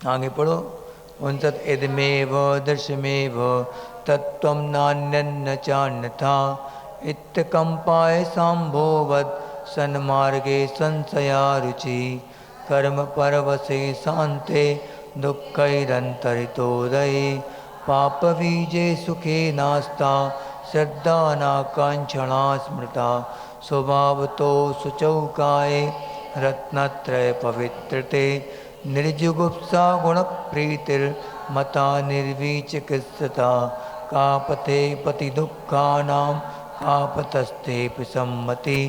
आगे पढ़ो। उनसत इदमेव दृश्यमेव तत्त्वं नान्यन्न चान्यथा इत्थकम्पाय सांभोवत् सन्मार्गे संशयारुचि कर्म परवशे शान्ते दुःखैरन्तरितोदये पापबीजे सुखे नास्ता श्रद्धा नाकांक्षणा स्मृता स्वभावतो शुचौकाये रत्नत्रय पवित्रते निर्जुगुप्सा गुणप्रीतिर्मता निर्विचिकित्सता कापते पति दुःखानां कापतस्ते सम्मति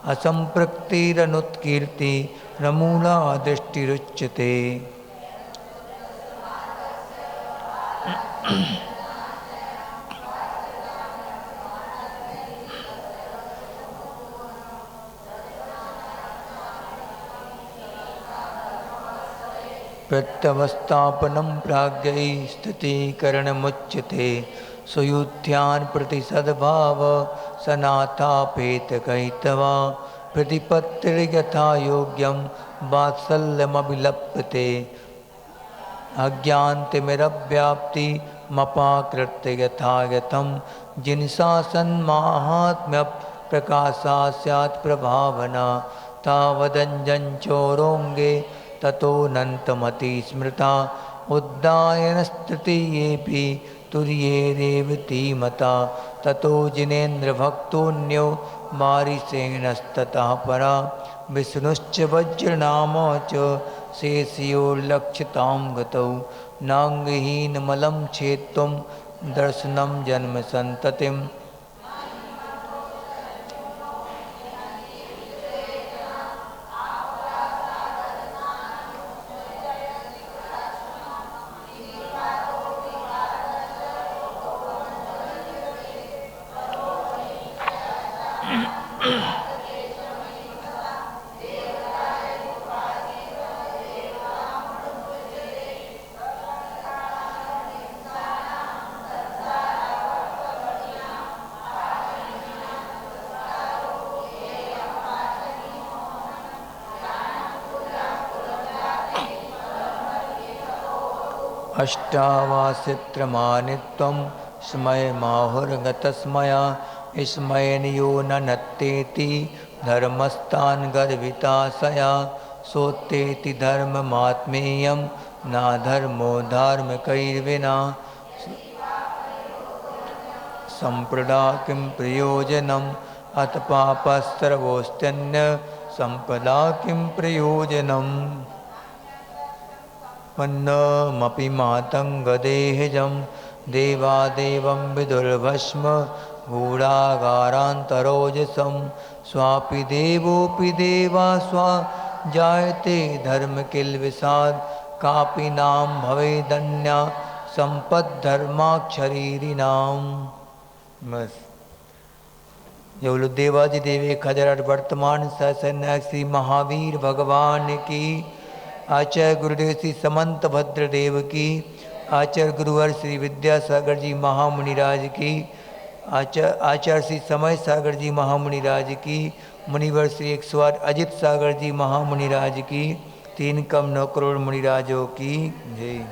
असंपृक्तिरनुत्कीर्ति रमूला दृष्टिरुच्यते। प्रत्यवस्थापनं प्राज्ञै स्थितीकरणमुच्यते सुयुध्यान प्रतिसद्भाव सनाथापेतकैतवा प्रतिपत्तिर्यथा योग्यं वात्सल्यमभिलप्यते अज्ञानतिमिरव्याप्ति मपाकृत्य यथा यथं जिनसा सन्माहात्म्य प्रकाशा स्यात् प्रभावना तावदञ्जनचोरोङ्गे ततोऽनन्तमति स्मृता उद्दायनस्तृतीयेऽपि तुर्ये रेवती मता ततो जिनेन्द्रभक्तोऽन्यो मारीसेनस्ततः परा विष्णुश्च वज्रनामो च शेषयोर्लक्षितां गतौ नाङ्गहीनमलं छेत्तुं दर्शनं जन्मसन्ततिम्। अष्टावासित्रमानित्वं स्मयमाहुर्गतस्मया स्मयनियो न नत्तेति धर्मस्तान् गर्विताशया सोत्तेति धर्ममात्मेयं न धर्मो धार्मिकैर्विना सम्प्रदा किं प्रयोजनम् अथ पापस्सर्वोऽस्त्यन्य सम्पदा किं प्रयोजनम्। पन्नमपि मातङ्गदेहजं देवादेवं विदुर्भस्म गूढागारान्तरोजसं स्वापि देवोऽपि देवा स्वा जायते धर्म किल विषाद कापि नाम भवेदन्या संपद्धर्माक्षरीरिणाम। बस जो बोलो देवादि देवे खजर वर्तमान सन्यासी महावीर भगवान की, आचार्य गुरुदेव श्री समंत भद्रदेव की, आचार्य गुरुवर श्री विद्यासागर जी महामुनिराज की, आचार्य श्री समय सागर जी महामुनिराज की, मुनिवर श्री 108 अजित सागर जी महामुनिराज की, 3 कम 9 करोड़ मुनिराजों की जय।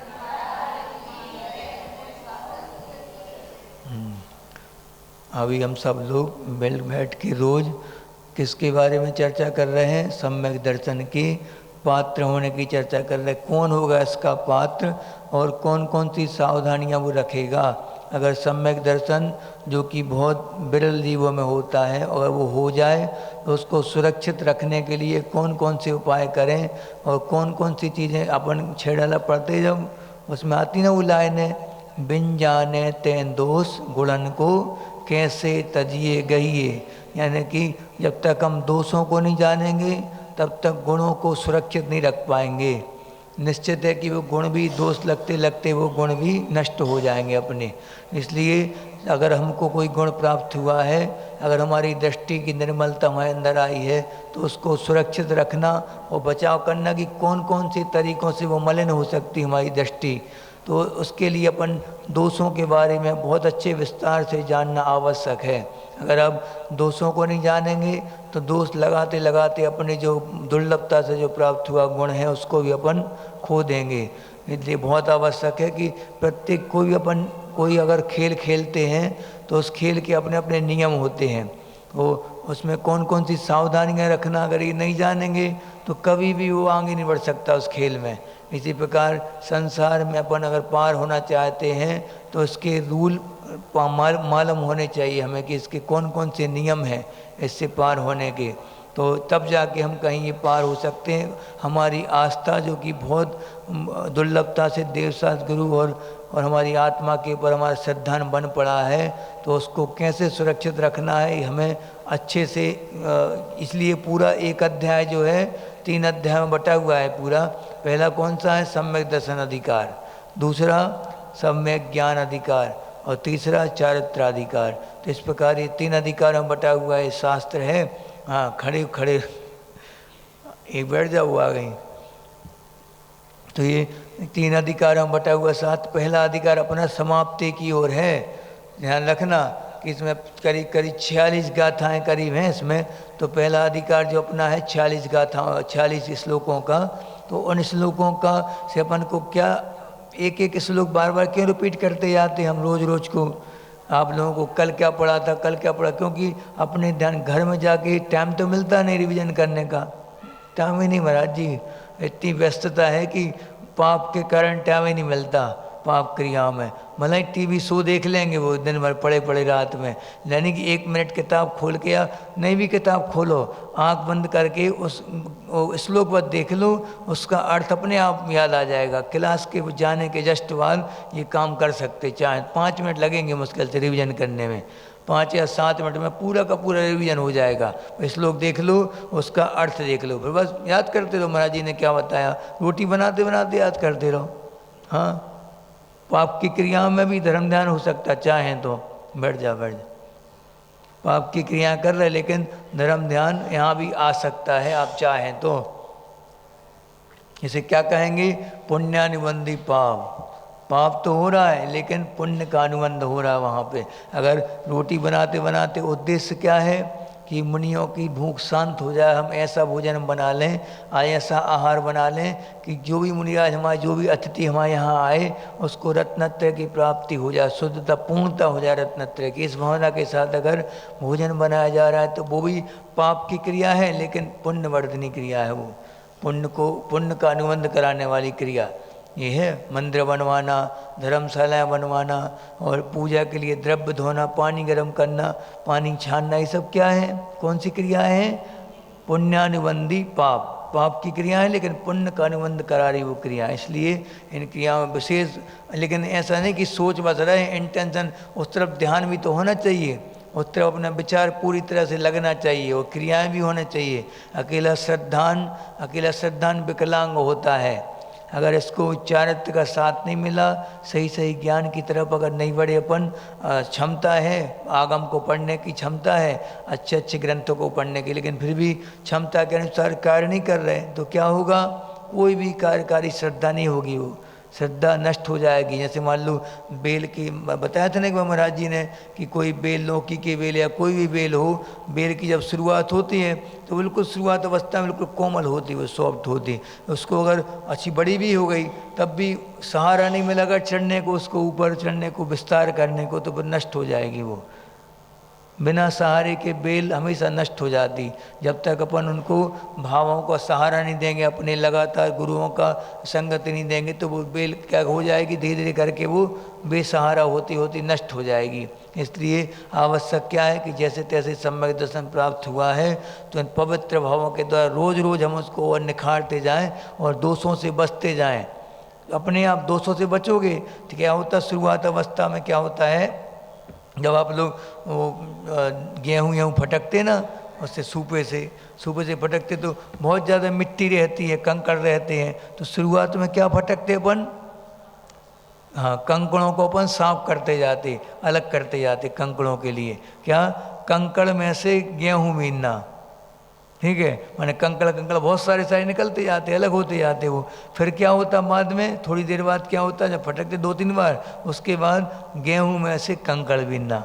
अभी हम सब लोग बैठ के रोज किसके बारे में चर्चा कर रहे हैं? सम्यक दर्शन की पात्र होने की चर्चा कर रहे हैं। कौन होगा इसका पात्र और कौन कौन सी सावधानियां वो रखेगा। अगर सम्यक दर्शन जो कि बहुत विरल जीवों में होता है, अगर वो हो जाए तो उसको सुरक्षित रखने के लिए कौन कौन से उपाय करें और कौन कौन सी चीज़ें अपन छेड़ाला पड़ते। जब उसमें आती ना वो लाइनें, बिन जाने तें दोष गुणन को कैसे तजिए गहिए, यानी कि जब तक हम दोषों को नहीं जानेंगे तब तक गुणों को सुरक्षित नहीं रख पाएंगे। निश्चित है कि वो गुण भी दोष लगते लगते वो गुण भी नष्ट हो जाएंगे अपने। इसलिए अगर हमको कोई गुण प्राप्त हुआ है, अगर हमारी दृष्टि की निर्मलता हमारे अंदर आई है, तो उसको सुरक्षित रखना और बचाव करना कि कौन कौन से तरीक़ों से वो मलिन हो सकती हमारी दृष्टि। तो उसके लिए अपन दोषों के बारे में बहुत अच्छे विस्तार से जानना आवश्यक है। अगर आप दोषों को नहीं जानेंगे तो दोष लगाते लगाते अपने जो दुर्लभता से जो प्राप्त हुआ गुण है उसको भी अपन खो देंगे। इसलिए बहुत आवश्यक है कि प्रत्येक कोई अगर खेल खेलते हैं तो उस खेल के अपने अपने नियम होते हैं, वो उसमें कौन कौन सी सावधानियां रखना अगर ये नहीं जानेंगे तो कभी भी वो आगे नहीं बढ़ सकता उस खेल में। इसी प्रकार संसार में अपन अगर पार होना चाहते हैं तो इसके रूल मालूम होने चाहिए हमें कि इसके कौन कौन से नियम हैं इससे पार होने के, तो तब जाके हम कहीं ये पार हो सकते हैं। हमारी आस्था जो कि बहुत दुर्लभता से देवशास्त्र गुरु और हमारी आत्मा के ऊपर हमारा श्रद्धान बन पड़ा है, तो उसको कैसे सुरक्षित रखना है हमें अच्छे से। इसलिए पूरा एक अध्याय जो है 3 अध्याय में बटा हुआ है पूरा। पहला कौन सा है? सम्यक दर्शन अधिकार, दूसरा सम्यक ज्ञान अधिकार और तीसरा चारित्राधिकार। तो इस प्रकार ये 3 अधिकार में बटा हुआ है शास्त्र है। हाँ, खड़े खड़े एक बैठ जाओ, वो आ गई। तो ये 3 अधिकार में बटा हुआ शास्त्र। पहला अधिकार अपना समाप्ति की ओर है। ध्यान रखना कि इसमें करीब करीब 46 गाथाएँ करीब हैं इसमें। तो पहला अधिकार जो अपना है 46 गाथाओं 46 श्लोकों का, तो उन श्लोकों का से अपन को क्या एक एक श्लोक बार बार क्यों रिपीट करते जाते हम रोज रोज को? आप लोगों को कल क्या पढ़ा था, कल क्या पढ़ा, क्योंकि अपने ध्यान घर में जाके टाइम तो मिलता नहीं रिवीजन करने का, टाइम ही नहीं महाराज जी। इतनी व्यस्तता है कि पाप के कारण टाइम ही नहीं मिलता पाप क्रियाओं में। भले ही टीवी शो देख लेंगे वो दिन भर पड़े पड़े रात में, यानी कि 1 मिनट किताब खोल के या नहीं भी किताब खोलो, आंख बंद करके उस श्लोक पर देख लो, उसका अर्थ अपने आप याद आ जाएगा। क्लास के जाने के जस्ट बाद ये काम कर सकते, चाहे 5 मिनट लगेंगे मुश्किल से रिवीजन करने में, 5 या 7 मिनट में पूरा का पूरा रिवीजन हो जाएगा। श्लोक देख लो, उसका अर्थ देख लो, फिर बस याद करते रहो महाराज जी ने क्या बताया। रोटी बनाते बनाते याद करते रहो। हाँ, पाप की क्रियाओं में भी धर्म ध्यान हो सकता, चाहें तो बैठ जा। पाप की क्रिया कर रहे लेकिन धर्म ध्यान यहाँ भी आ सकता है आप चाहें तो। इसे क्या कहेंगे? पुण्यानुबंधी पाप। पाप तो हो रहा है लेकिन पुण्य का अनुबंध हो रहा है वहाँ पे। अगर रोटी बनाते बनाते उद्देश्य क्या है कि मुनियों की भूख शांत हो जाए, हम ऐसा भोजन बना लें, ऐसा आहार बना लें कि जो भी मुनिराज हमारे जो भी अतिथि हमारे यहाँ आए उसको रत्नत्रय की प्राप्ति हो जाए, शुद्धता पूर्णता हो जाए रत्नत्रय की। इस भावना के साथ अगर भोजन बनाया जा रहा है तो वो भी पाप की क्रिया है लेकिन पुण्यवर्धनी क्रिया है। वो पुण्य का अनुबंध कराने वाली क्रिया ये है। मंदिर बनवाना, धर्मशालाएँ बनवाना और पूजा के लिए द्रव्य धोना, पानी गर्म करना, पानी छानना, ये सब क्या है? कौन सी क्रिया है? पुण्यानुबंधी पाप। पाप की क्रिया है लेकिन पुण्य का अनुबंध करा रही वो क्रिया। इसलिए इन क्रियाओं में विशेष, लेकिन ऐसा नहीं कि सोच बस रहे, इंटेंशन, उस तरफ ध्यान भी तो होना चाहिए, उस तरफ अपना विचार पूरी तरह से लगना चाहिए और क्रियाएँ भी होना चाहिए। अकेला श्रद्धान विकलांग होता है। अगर इसको चारित्र का साथ नहीं मिला, सही ज्ञान की तरफ अगर नहीं बढ़े अपन, क्षमता है आगम को पढ़ने की, क्षमता है अच्छे ग्रंथों को पढ़ने की, लेकिन फिर भी क्षमता के अनुसार कार्य नहीं कर रहे तो क्या होगा? कोई भी कार्यकारी श्रद्धा नहीं होगी, वो श्रद्धा नष्ट हो जाएगी। जैसे मान लो बेल की बताया था ना कि महाराज जी ने कि कोई बेल, लौकी की बेल या कोई भी बेल हो, बेल की जब शुरुआत होती है तो बिल्कुल शुरुआत अवस्था में बिल्कुल कोमल होती है, वो सॉफ्ट होती। उसको अगर अच्छी बड़ी भी हो गई तब भी सहारा नहीं मिला अगर चढ़ने को, उसको ऊपर चढ़ने को, विस्तार करने को, तो फिर नष्ट हो जाएगी। वो बिना सहारे के बेल हमेशा नष्ट हो जाती। जब तक अपन उनको भावों का सहारा नहीं देंगे, अपने लगातार गुरुओं का संगति नहीं देंगे, तो वो बेल क्या हो जाएगी, धीरे धीरे करके वो बेसहारा होती होती नष्ट हो जाएगी। इसलिए आवश्यक क्या है कि जैसे तैसे सम्यक दर्शन प्राप्त हुआ है तो इन पवित्र भावों के द्वारा रोज रोज हम उसको और निखारते जाएं और दोषों से बचते जाएं। अपने आप दोषों से बचोगे तो क्या होता, शुरुआत अवस्था में क्या होता है, जब आप लोग गेहूँ फटकते ना, उससे सूपे से फटकते तो बहुत ज़्यादा मिट्टी रहती है, कंकड़ रहते हैं, तो शुरुआत में क्या फटकते अपन? हाँ, कंकड़ों को अपन साफ करते जाते, अलग करते जाते कंकड़ों के लिए। क्या? कंकड़ में से गेहूँ बीनना, ठीक है, माने कंकड़ कंकड़ बहुत सारे सारे निकलते जाते, अलग होते जाते वो। फिर क्या होता बाद में, थोड़ी देर बाद क्या होता, जब फटकते 2-3 बार, उसके बाद गेहूं में से कंकड़ बिनना।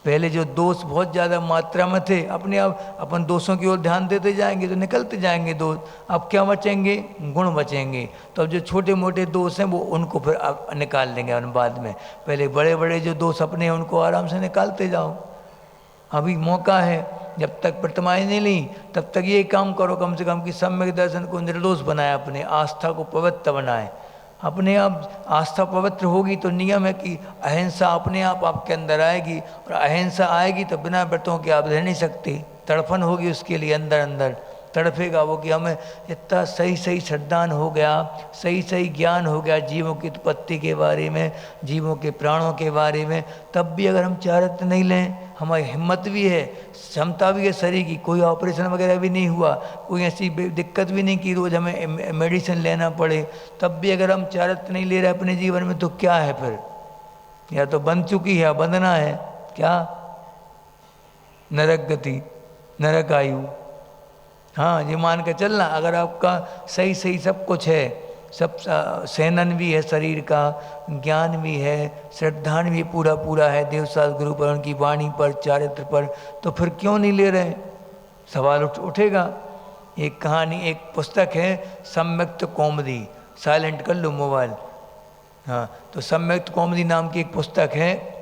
पहले जो दोष बहुत ज़्यादा मात्रा में थे, अपने आप अपन दोषों की ओर ध्यान देते जाएंगे तो निकलते जाएंगे दोष। अब क्या बचेंगे, गुण बचेंगे। तो अब जो छोटे मोटे दोष हैं वो उनको फिर अब निकाल लेंगे हम बाद में। पहले बड़े बड़े जो दोष अपने हैं उनको आराम से निकालते जाओ। अभी मौका है, जब तक प्रतिमाएं नहीं ली तब तक ये काम करो कम से कम कि सम्यक दर्शन को निर्दोष बनाए, अपने आस्था को पवित्र बनाए। अपने आप आस्था पवित्र होगी तो नियम है कि अहिंसा अपने आप आपके अंदर आएगी, और अहिंसा आएगी तो बिना व्रतों के आप रह नहीं सकते। तड़फन होगी उसके लिए, अंदर अंदर तड़फेगा वो कि हमें इतना सही सही श्रद्धान हो गया, सही सही ज्ञान हो गया जीवों की उत्पत्ति के बारे में, जीवों के प्राणों के बारे में। तब भी अगर हम चारत नहीं लें, हमारी हिम्मत भी है, क्षमता भी है शरीर की, कोई ऑपरेशन वगैरह भी नहीं हुआ, कोई ऐसी दिक्कत भी नहीं कि रोज़ हमें मेडिसिन लेना पड़े, तब भी अगर हम चारत नहीं ले रहे अपने जीवन में तो क्या है फिर? या तो बन चुकी है, बंधना है क्या? नरक गति, नरक आयु। हाँ, ये मान के चलना, अगर आपका सही सही सब कुछ है, सब सेनन भी है शरीर का, ज्ञान भी है, श्रद्धान भी पूरा पूरा है देवसास गुरु पर, उनकी वाणी पर, चारित्र पर, तो फिर क्यों नहीं ले रहे? सवाल उठेगा। एक कहानी, एक पुस्तक है सम्यक्त कौमुदी, साइलेंट कर लो मोबाइल। हाँ, तो सम्यक्त कौमुदी नाम की एक पुस्तक है,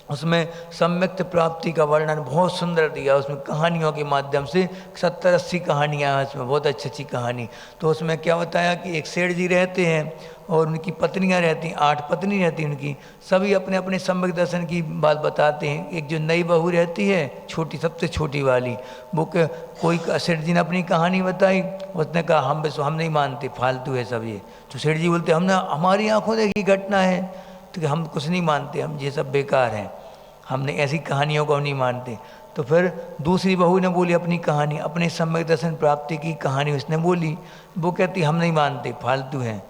उसमें सम्यक्त प्राप्ति का वर्णन बहुत सुंदर दिया। उसमें कहानियों के माध्यम से 70-80 कहानियाँ हैं उसमें, बहुत अच्छी अच्छी कहानी। तो उसमें क्या बताया कि एक सेठ जी रहते हैं और उनकी पत्नियाँ रहती हैं, 8 पत्नी रहती हैं उनकी, सभी अपने अपने सम्यक दर्शन की बात बताते हैं। एक जो नई बहू रहती है, छोटी, सबसे छोटी वाली, वो कोई सेठ जी ने अपनी कहानी बताई, उसने कहा हम नहीं मानते, फालतू है सब ये। तो सेठ जी बोलते हमने हमारी आंखों देखी घटना है, तो हम कुछ नहीं मानते, हम ये सब बेकार हैं, हमने ऐसी कहानियों को नहीं मानते। तो फिर दूसरी बहू ने बोली अपनी कहानी, अपने सम्यक दर्शन प्राप्ति की कहानी उसने बोली, वो कहती हम नहीं मानते, फालतू हैं।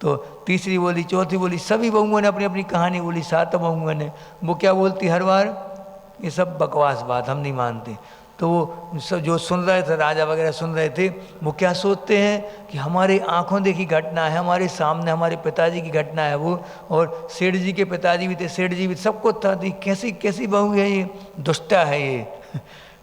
तो तीसरी बोली, चौथी बोली, सभी बहुओं ने अपनी अपनी कहानी बोली, 7 बहुओं ने। वो क्या बोलती हर बार, ये सब बकवास बात, हम नहीं मानते। तो वो जो सुन रहे थे, राजा वगैरह सुन रहे थे, वो क्या सोचते हैं कि हमारे आंखों देखी घटना है, हमारे सामने हमारे पिताजी की घटना है वो, और सेठ जी के पिताजी भी थे, सेठ जी भी, सबको था, कैसी कैसी बहू है ये, दुष्टा है ये।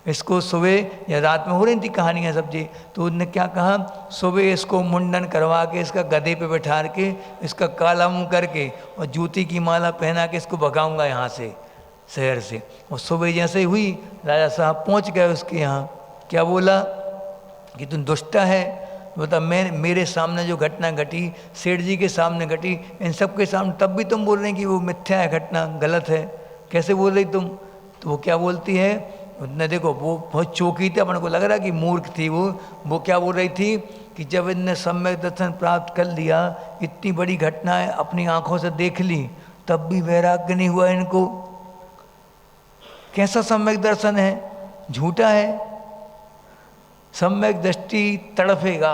इसको सुबह या रात में हो रही थी कहानियाँ सब जी, तो उनने क्या कहा, सुबह इसको मुंडन करवा के, इसका गधे पे बैठा के, इसका काला मुँह करके और जूती की माला पहना के इसको भगाऊंगा यहाँ से, शहर से। और सुबह जैसे हुई, राजा साहब पहुंच गए उसके यहाँ। क्या बोला कि तुम दुष्टा है, बता मेरे सामने जो घटना घटी, सेठ जी के सामने घटी, इन सब के सामने, तब भी तुम बोल रहे हैं कि वो मिथ्या है, घटना गलत है, कैसे बोल रही तुम? तो वो क्या बोलती है, उसने देखो वो बहुत चौकी थी, अपने को लग रहा कि मूर्ख थी वो क्या बोल रही थी कि जब इनने सम्यक दर्शन प्राप्त कर लिया, इतनी बड़ी घटनाएं अपनी आंखों से देख ली, तब भी वैराग्य नहीं हुआ इनको। कैसा सम्यक दर्शन है, झूठा है। सम्यक दृष्टि तड़फेगा,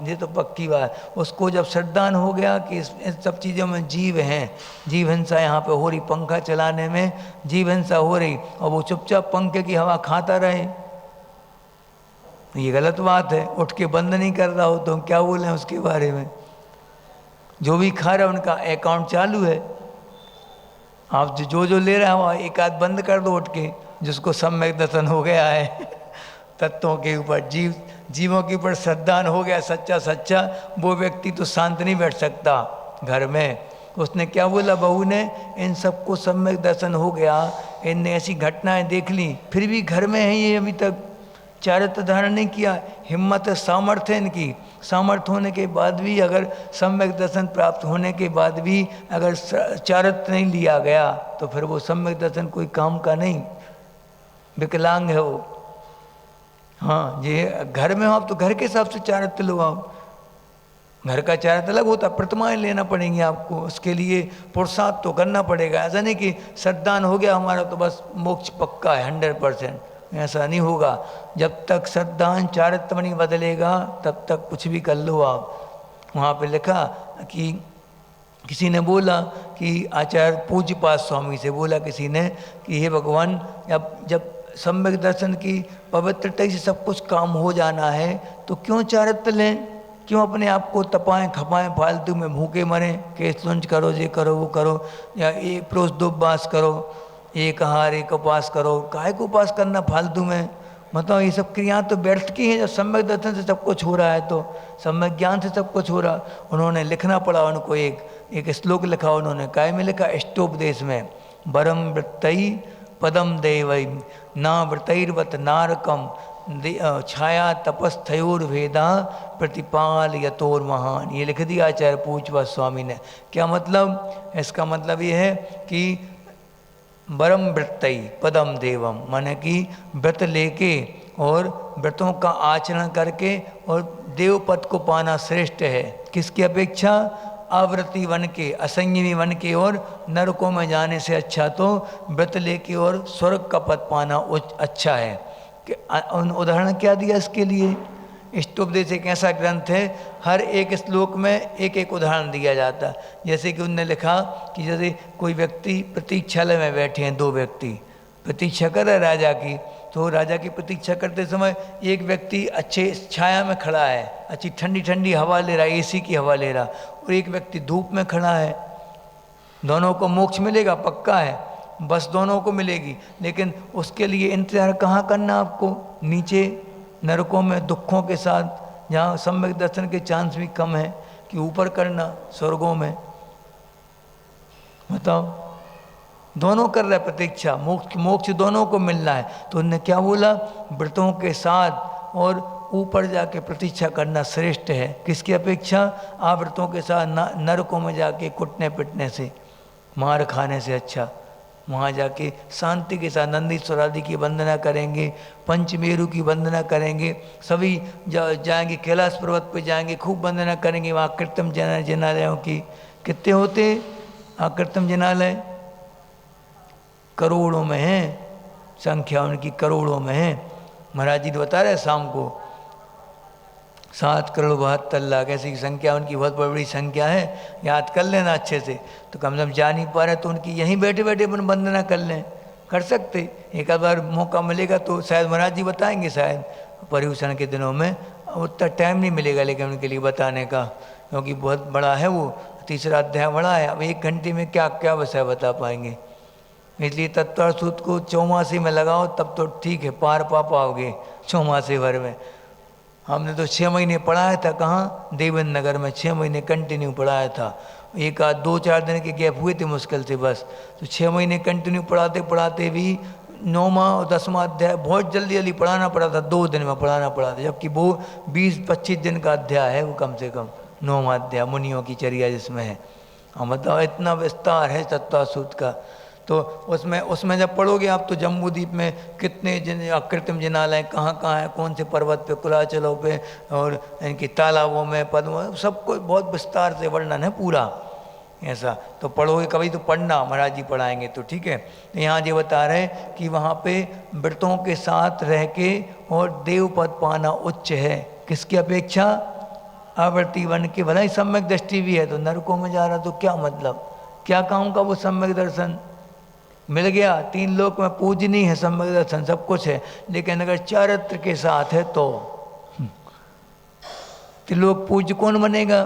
ये तो पक्की बात। उसको जब श्रद्धान हो गया कि इन सब चीज़ों में जीव हैं, जीव हिंसा यहाँ पे हो रही, पंखा चलाने में जीव हिंसा हो रही, और वो चुपचाप पंखे की हवा खाता रहे, ये गलत बात है। उठ के बंद नहीं कर रहा हो तो हम क्या बोलें उसके बारे में? जो भी खा रहा है उनका अकाउंट चालू है, आप जो ले रहे हो एक आध बंद कर दो उठ के, जिसको सम्यक दर्शन हो गया है तत्वों के ऊपर, जीवों के ऊपर श्रद्धान हो गया सच्चा, वो व्यक्ति तो शांत नहीं बैठ सकता घर में। उसने क्या बोला बहू ने, इन सबको सम्यक दर्शन हो गया, इनने ऐसी घटनाएं देख ली, फिर भी घर में है ये, अभी तक चारित्र धारण नहीं किया। हिम्मत सामर्थ्य इनकी, सामर्थ्य होने के बाद भी, अगर सम्यक दर्शन प्राप्त होने के बाद भी अगर चारित्र नहीं लिया गया, तो फिर वो सम्यक दर्शन कोई काम का नहीं, विकलांग है वो। हाँ, ये घर में हो आप तो घर के हिसाब से चारित्र लो आप, घर का चारित्र अलग होता, प्रतिमाएं लेना पड़ेंगी आपको, उसके लिए पुरुषार्थ तो करना पड़ेगा। ऐसा नहीं कि श्रद्धान हो गया हमारा तो बस मोक्ष पक्का है 100%, ऐसा नहीं होगा। जब तक श्रद्धान चारित्र नहीं बदलेगा तब तक कुछ भी कर लो आप। वहाँ पे लिखा कि किसी ने बोला कि आचार्य पूज्यपाद स्वामी से बोला किसी ने कि हे भगवान, जब सम्यक दर्शन की पवित्रता से सब कुछ काम हो जाना है तो क्यों चारित्र लें, क्यों अपने आप को तपाएं खपाएं, फालतू में भूखे मरें, केस लुंच करो, ये करो वो करो, या एक प्रोस दो उपवास करो, एक आहार एक उपवास करो, काहे को उपवास करना फालतू में। मतलब ये सब क्रियाएं तो व्यर्थ की हैं जब सम्यक दर्शन से सब कुछ हो रहा है, तो सम्यक ज्ञान से सब कुछ हो रहा। उन्होंने लिखना पड़ा उनको, एक श्लोक लिखा उन्होंने, काय में लिखा, अष्टोपदेश में, वरम वृत्तई पदम देवई ना वृतैर्वत नारकम छाया तपस्थयोर्वेदा प्रतिपाल यतोर महान। ये लिख दिया आचार्य पूज्यपाद स्वामी ने। क्या मतलब? इसका मतलब ये है कि वरम वृत्तई पदम देवम, माने कि व्रत लेके और व्रतों का आचरण करके और देव पद को पाना श्रेष्ठ है। किसकी अपेक्षा? आवृत्ति वन के, असंयमी वन के और नरकों में जाने से अच्छा तो व्रत लेके और स्वर्ग का पद पाना अच्छा है। उदाहरण क्या दिया इसके लिए? इष्टोपदेश एक ऐसा ग्रंथ है, हर एक श्लोक में एक एक उदाहरण दिया जाता है। जैसे कि उनने लिखा कि जैसे कोई व्यक्ति प्रतीक्षालय में बैठे हैं, दो व्यक्ति प्रतीक्षा कर रहे राजा की, तो राजा की प्रतीक्षा करते समय एक व्यक्ति अच्छे छाया में खड़ा है, अच्छी ठंडी ठंडी हवा ले रहा है, एसी की हवा ले रहा, और एक व्यक्ति धूप में खड़ा है। दोनों को मोक्ष मिलेगा पक्का है, बस दोनों को मिलेगी, लेकिन उसके लिए इंतजार कहाँ करना आपको? नीचे नरकों में दुखों के साथ, जहाँ सम्यक दर्शन के चांस भी कम है, कि ऊपर करना स्वर्गों में। बताओ, दोनों कर रहे प्रतीक्षा, मोक्ष दोनों को मिलना है। तो उन्होंने क्या बोला? व्रतों के साथ और ऊपर जाके प्रतीक्षा करना श्रेष्ठ है। किसकी अपेक्षा? व्रतों के साथ नरकों में जाके कुटने पिटने से, मार खाने से अच्छा वहाँ जाके शांति के साथ नंदीश्वर आदि की वंदना करेंगे, पंचमेरु की वंदना करेंगे, सभी जाएंगे कैलाश पर्वत पे जाएंगे, खूब वंदना करेंगे। वहाँ कृत्रिम जिनालयों की कितने होते? कृत्रिम जिनालय करोड़ों में है, संख्या उनकी करोड़ों में है। महाराज जी बता रहे शाम को 7,72,00,000 ऐसी संख्या उनकी, बहुत बड़ी संख्या है। याद कर लेना अच्छे से, तो कम से कम जा नहीं पा रहे तो उनकी यहीं बैठे बैठे अपन वंदना कर लें, कर सकते। एक आध बार मौका मिलेगा तो शायद महाराज जी बताएंगे, शायद पर्यूषण के दिनों में उतना टाइम नहीं मिलेगा लेकिन उनके लिए बताने का, क्योंकि बहुत बड़ा है वो, तीसरा अध्याय बड़ा है। अब 1 घंटे में क्या क्या विषय बता पाएंगे, इसलिए तत्पर सूत को चौमासे में लगाओ तब तो ठीक है, पार पा पाओगे चौमासे भर में। हमने तो 6 महीने पढ़ाया था, कहाँ? देवेंद्र नगर में 6 महीने कंटिन्यू पढ़ाया था। एक आध 2-4 दिन के गैप हुए थे मुश्किल से बस, तो 6 महीने कंटिन्यू पढ़ाते पढ़ाते भी 9वां और 10वां अध्याय बहुत जल्दी जल्दी पढ़ाना पड़ा था, 2 दिन में पढ़ाना पड़ा था, जबकि वो 20-25 दिन का अध्याय है वो, कम से कम 9वां अध्याय मुनियों की चर्या जिसमें है। मतलब इतना विस्तार है तत्वासूत का। तो उसमें जब पढ़ोगे आप तो जम्बूद्वीप में कितने कृत्रिम जिनालय कहाँ कहाँ है, कौन से पर्वत पे, कुलाचलों पे, और इनकी तालाबों में, पद्मों, सबको बहुत विस्तार से वर्णन है पूरा ऐसा। तो पढ़ोगे कभी तो पढ़ना, महाराज जी पढ़ाएंगे तो ठीक है। तो यहाँ ये बता रहे कि वहाँ पे व्रतों के साथ रह के और देव पद पाना उच्च है। किसकी अपेक्षा? आवृत्ति वन के। भला ही सम्यक दृष्टि भी है तो नरकों में जा रहा, तो क्या मतलब, क्या काम का वो सम्यक दर्शन मिल गया? 3 लोक में पूजनीय है सम्यक दर्शन, सब कुछ है, लेकिन अगर चारित्र के साथ है तो त्रिलोक पूज्य कौन बनेगा?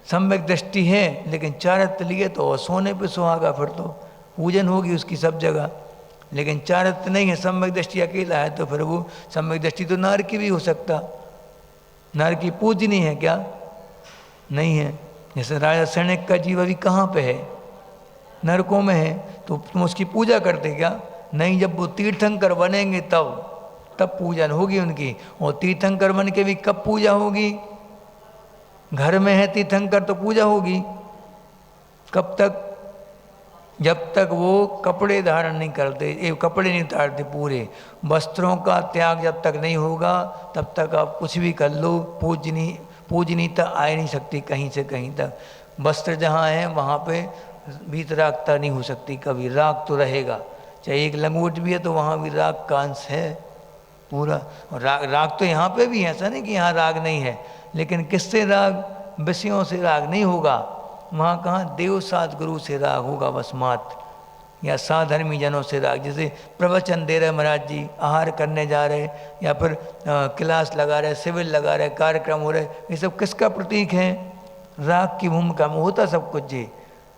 सम्यक दृष्टि है लेकिन चारित्र लिए तो सोने पे सुहागा, फिर तो पूजन होगी उसकी सब जगह। लेकिन चारित्र नहीं है, सम्यक दृष्टि अकेला है, तो फिर वो सम्यक दृष्टि तो नर की भी हो सकता। नर की पूजनीय है क्या? नहीं है। जैसे राजा सैनिक का जीव अभी कहाँ पे है? नरकों में है, तो तुम उसकी पूजा करते क्या? नहीं, जब वो तीर्थंकर बनेंगे तब पूजन होगी उनकी। और तीर्थंकर बन के भी कब पूजा होगी? घर में है तीर्थंकर तो पूजा होगी कब तक? जब तक वो कपड़े धारण नहीं करते, कपड़े नहीं उतारते पूरे, वस्त्रों का त्याग जब तक नहीं होगा तब तक आप कुछ भी कर लो, पूजनीयता आ नहीं सकती कहीं से कहीं तक। वस्त्र जहाँ है वहाँ पे भीतरागता नहीं हो सकती कभी, राग तो रहेगा। चाहे एक लंगोट भी है तो वहाँ भी राग का अंश है पूरा। और राग तो यहाँ पे भी है, ऐसा नहीं कि यहाँ राग नहीं है, लेकिन किससे राग? विषयों से राग नहीं होगा वहाँ। कहाँ? देव सात गुरु से राग होगा बस मात्र। या साधर्मी जनों से राग, जैसे प्रवचन दे रहे महाराज जी, आहार करने जा रहे, या फिर क्लास लगा रहे, शिविर लगा रहे, कार्यक्रम हो रहे, ये सब किसका प्रतीक है? राग की भूमिका में होता सब कुछ जी,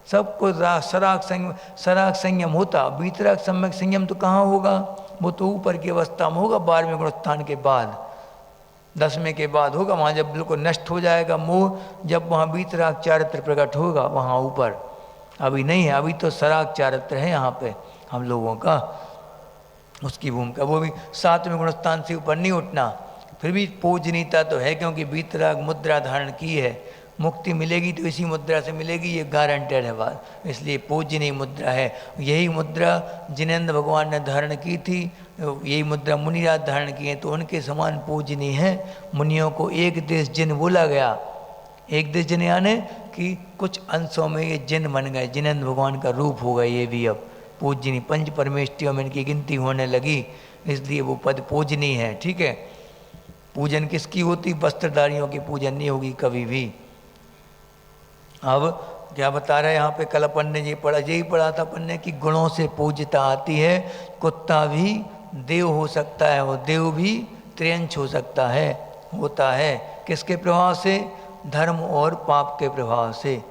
सब कुछ राग, सराग संयम होता। बीतराग सम्यक संयम तो कहाँ होगा? वो तो ऊपर की अवस्था में होगा, 12वें गुणस्थान के बाद, 10वें के बाद होगा। वहाँ जब बिल्कुल नष्ट हो जाएगा मोह, जब वहाँ बीतराग चारित्र प्रकट होगा वहाँ ऊपर। अभी नहीं है, अभी तो सराग चारित्र है यहाँ पे हम लोगों का, उसकी भूमिका। वो भी 7वें गुणस्थान से ऊपर नहीं उठना, फिर भी पूजनीयता तो है, क्योंकि बीतराग मुद्रा धारण की है। मुक्ति मिलेगी तो इसी मुद्रा से मिलेगी, ये गारंटेड है बात, इसलिए पूजनीय मुद्रा है। यही मुद्रा जिनेंद्र भगवान ने धारण की थी, यही मुद्रा मुनिराज धारण की है, तो उनके समान पूजनीय है। मुनियों को एक देश जिन बोला गया, एक देश जिन यानी कि कुछ अंशों में ये जिन बन गए, जिनेंद्र भगवान का रूप हो गए ये भी अब पूजनीय। पंच परमेष्टियों में इनकी गिनती होने लगी, इसलिए वो पद पूजनीय है। ठीक है, पूजन किसकी होती? वस्त्रधारियों की पूजन नहीं होगी कभी भी। अब क्या बता रहे हैं यहाँ पे? कल अपन ने यही पढ़ा था अपन ने कि गुणों से पूजता आती है। कुत्ता भी देव हो सकता है, वो देव भी त्रियंश हो सकता है, होता है। किसके प्रभाव से? धर्म और पाप के प्रभाव से।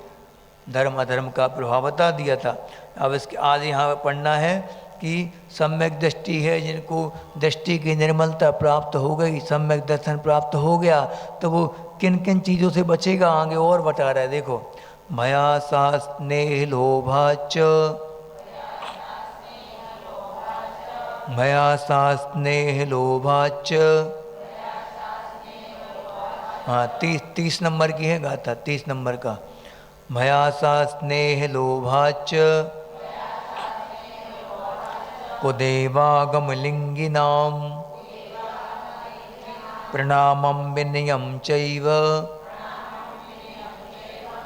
धर्म अधर्म का प्रभाव बता दिया था। अब इसके आज यहाँ पढ़ना है कि सम्यक दृष्टि है, जिनको दृष्टि की निर्मलता प्राप्त हो गई, सम्यक दर्शन प्राप्त हो गया, तो वो किन किन चीज़ों से बचेगा आगे और बता रहा है। देखो, भया सा स्नेह लोभाच, भया सा स्नेह लोभाच। हाँ, 30 नंबर की है गाथा, 30 नंबर का। भया सा स्नेह लोभाच कुदेवागम लिंगिनाम प्रणामं विनयं चैव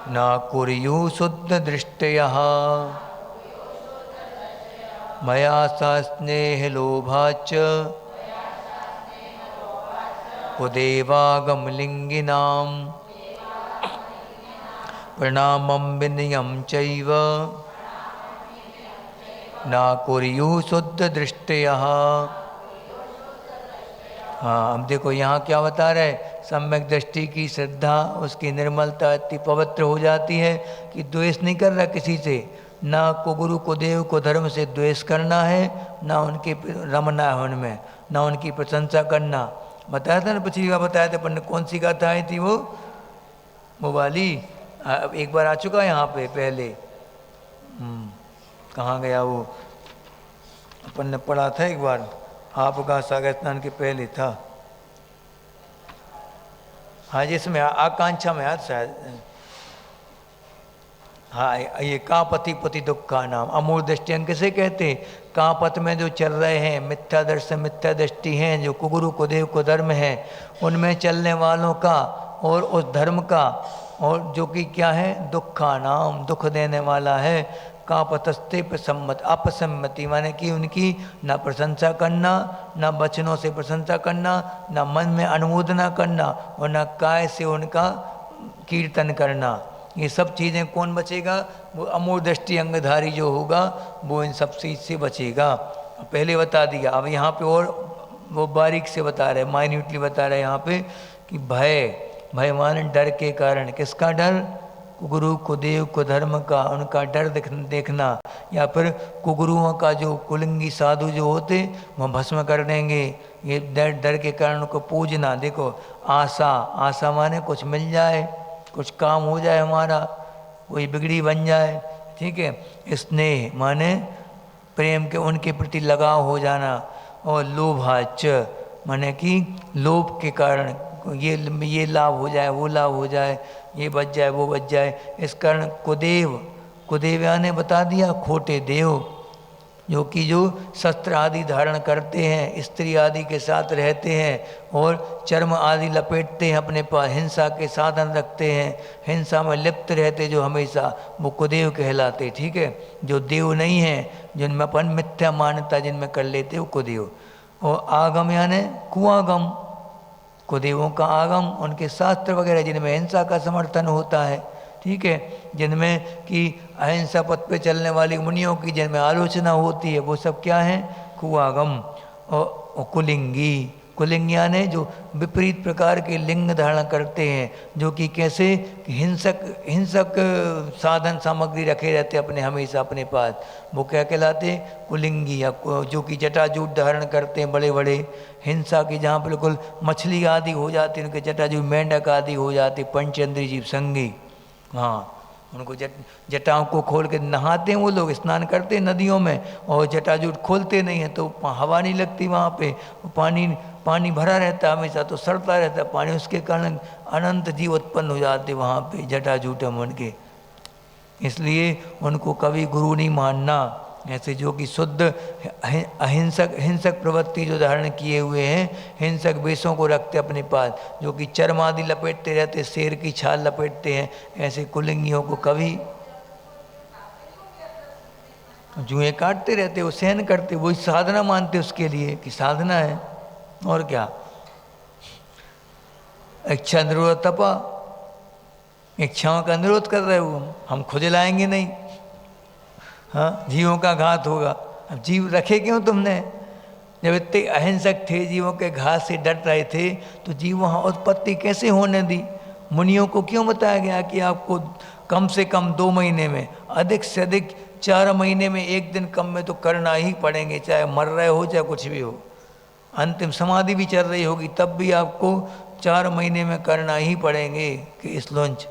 न कुर्यु शुद्ध दृष्टयः। मया सा स्नेह लोभाच कुदेवागम लिंगिनाम प्रणामं विनयं चैव न कुर्यु शुद्ध दृष्टयः। हाँ, अब देखो यहाँ क्या बता रहे? सम्यक दृष्टि की श्रद्धा, उसकी निर्मलता इतनी पवित्र हो जाती है कि द्वेष नहीं कर रहा किसी से। ना को गुरु को देव को धर्म से द्वेष करना है, ना उनके रमना है उनमें, ना उनकी प्रशंसा करना। बताया था ना, पिछली बार बताया था अपन ने, कौन सी गाथा आई थी वो वाली? एक बार आ चुका है यहाँ पे पहले। कहाँ गया वो? अपन ने पढ़ा था एक बार, आपका सागर स्नान के पहले था। हाँ, जिसमें आकांक्षा में आज शायद। हाँ, ये कापति पति दुख का नाम अमूल दृष्टियान किसे कहते? कापत में जो चल रहे हैं, मिथ्या दर्शन मिथ्या दृष्टि हैं, जो कुगुरु को देव को धर्म है, उनमें चलने वालों का और उस धर्म का, और जो कि क्या है? दुख का नाम, दुख देने वाला है। कापतस्ते प्रसम्मत, अपसम्मति माने कि उनकी ना प्रशंसा करना, ना वचनों से प्रशंसा करना, ना मन में अनुमोदना करना, और ना काय से उनका कीर्तन करना। ये सब चीज़ें कौन बचेगा? वो अमूल दृष्टि अंगधारी जो होगा वो इन सब चीज़ से बचेगा। पहले बता दिया, अब यहाँ पे और वो बारीक से बता रहे, माइन्यूटली बता रहे यहाँ पे कि भय माने डर के कारण। किसका डर? कुगुरु को देव को धर्म का, उनका डर देखना, या फिर कुगुरुओं का जो कुलिंगी साधु जो होते वह भस्म कर देंगे, ये डर के कारण उनको पूजना। देखो, आशा माने कुछ मिल जाए, कुछ काम हो जाए हमारा, कोई बिगड़ी बन जाए। ठीक है। स्नेह माने प्रेम के, उनके प्रति लगाव हो जाना। और लोभाच माने कि लोभ के कारण ये लाभ हो जाए, वो लाभ हो जाए, ये बच जाए, वो बच जाए, इस कारण कुदेव ने बता दिया खोटे देव, जो शस्त्र आदि धारण करते हैं, स्त्री आदि के साथ रहते हैं और चर्म आदि लपेटते हैं अपने पास, हिंसा के साधन रखते हैं, हिंसा में लिप्त रहते जो हमेशा, वो कुदेव कहलाते। ठीक है। जो देव नहीं है, जिनमें अपन मिथ्या मान्यता जिनमें कर लेते वो कुदेव। और आगम यानी कुआगम, कुदेवों का आगम उनके शास्त्र वगैरह जिनमें हिंसा का समर्थन होता है। ठीक है, जिनमें कि अहिंसा पथ पे चलने वाली मुनियों की जिनमें आलोचना होती है, वो सब क्या है? कुआगम और कुलिंगी। कुलिंगियाँ ने जो विपरीत प्रकार के लिंग धारण करते हैं, जो कि कैसे कि हिंसक हिंसक साधन सामग्री रखे रहते अपने हमेशा अपने पास, वो क्या कहलाते? कुलिंगी। या जो कि जटाजूट धारण करते हैं बड़े बड़े, हिंसा की जहाँ बिल्कुल मछली आदि हो जाती है, उनके जटाजूट मेंढक आदि हो जाते, पंचेंद्रीय जीव संगी। हाँ, उनको जटाओं को खोल के नहाते हैं वो लोग, स्नान करते हैं नदियों में, और जटाजूट खोलते नहीं हैं तो हवा नहीं लगती वहाँ पे, पानी भरा रहता है हमेशा, तो सड़ता रहता है पानी, उसके कारण अनंत जीव उत्पन्न हो जाते वहाँ पे जटाजूट हम उनके। इसलिए उनको कभी गुरु नहीं मानना। ऐसे जो कि शुद्ध हिंसक प्रवृत्ति जो धारण किए हुए हैं, हिंसक वेशों को रखते अपने पास, जो कि चर्म आदि लपेटते रहते, शेर की छाल लपेटते हैं, ऐसे कुलिंगियों को कभी जुएं काटते रहते, वो सहन करते, वही साधना मानते उसके लिए कि साधना है, और क्या। इच्छा निरोध तपा, इच्छाओं का निरोध कर रहे हो, हम खुद लाएंगे नहीं। हाँ, जीवों का घात होगा। अब जीव रखे क्यों तुमने? जब इतने अहिंसक थे, जीवों के घात से डर रहे थे, तो जीव वहाँ उत्पत्ति कैसे होने दी? मुनियों को क्यों बताया गया कि आपको कम से कम 2 महीने में, अधिक से अधिक 4 महीने में, एक दिन कम में तो करना ही पड़ेंगे, चाहे मर रहे हो चाहे कुछ भी हो, अंतिम समाधि भी चल रही होगी तब भी आपको 4 महीने में करना ही पड़ेंगे कि इस लॉन्च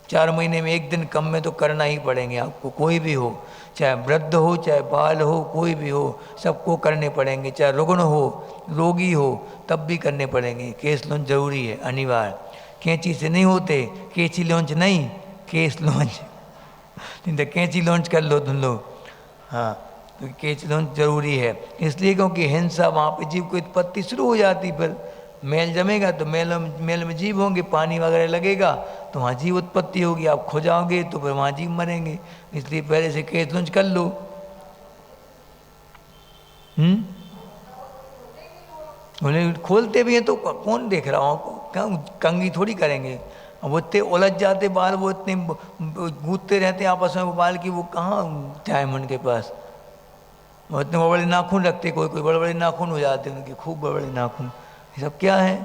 4 महीने में एक दिन कम में तो करना ही पड़ेंगे आपको, कोई भी हो, चाहे वृद्ध हो चाहे बाल हो, कोई भी हो, सबको करने पड़ेंगे, चाहे रुग्ण हो रोगी हो तब भी करने पड़ेंगे। केस लॉन्च जरूरी है, अनिवार्य। कैंची से नहीं होते, कैंची लॉन्च नहीं, केस लॉन्च नहीं तो कैंची लॉन्च कर लो तुम लोग। हाँ, तो कैंची लॉन्च जरूरी है, इसलिए क्योंकि हिंसा वहाँ पे जीव की उत्पत्ति शुरू हो जाती, फिर मेल जमेगा तो मेल में जीव होंगे, पानी वगैरह लगेगा तो वहाँ जीव उत्पत्ति होगी, आप खो जाओगे तो फिर वहाँ जीव मरेंगे, इसलिए पहले से केस लॉन्च कर लो। बोले खोलते भी हैं तो कौन देख रहा हो, कंगी थोड़ी करेंगे, वो इतने उलझ जाते बाल, वो इतने गूंथते रहते आपस में बाल की, वो कहाँ टाइम उनके पास, वो इतने बड़े बड़े नाखून रखते, कोई कोई बड़े बड़े नाखून हो जाते उनके, खूब बड़े बड़े नाखून। ये सब क्या है?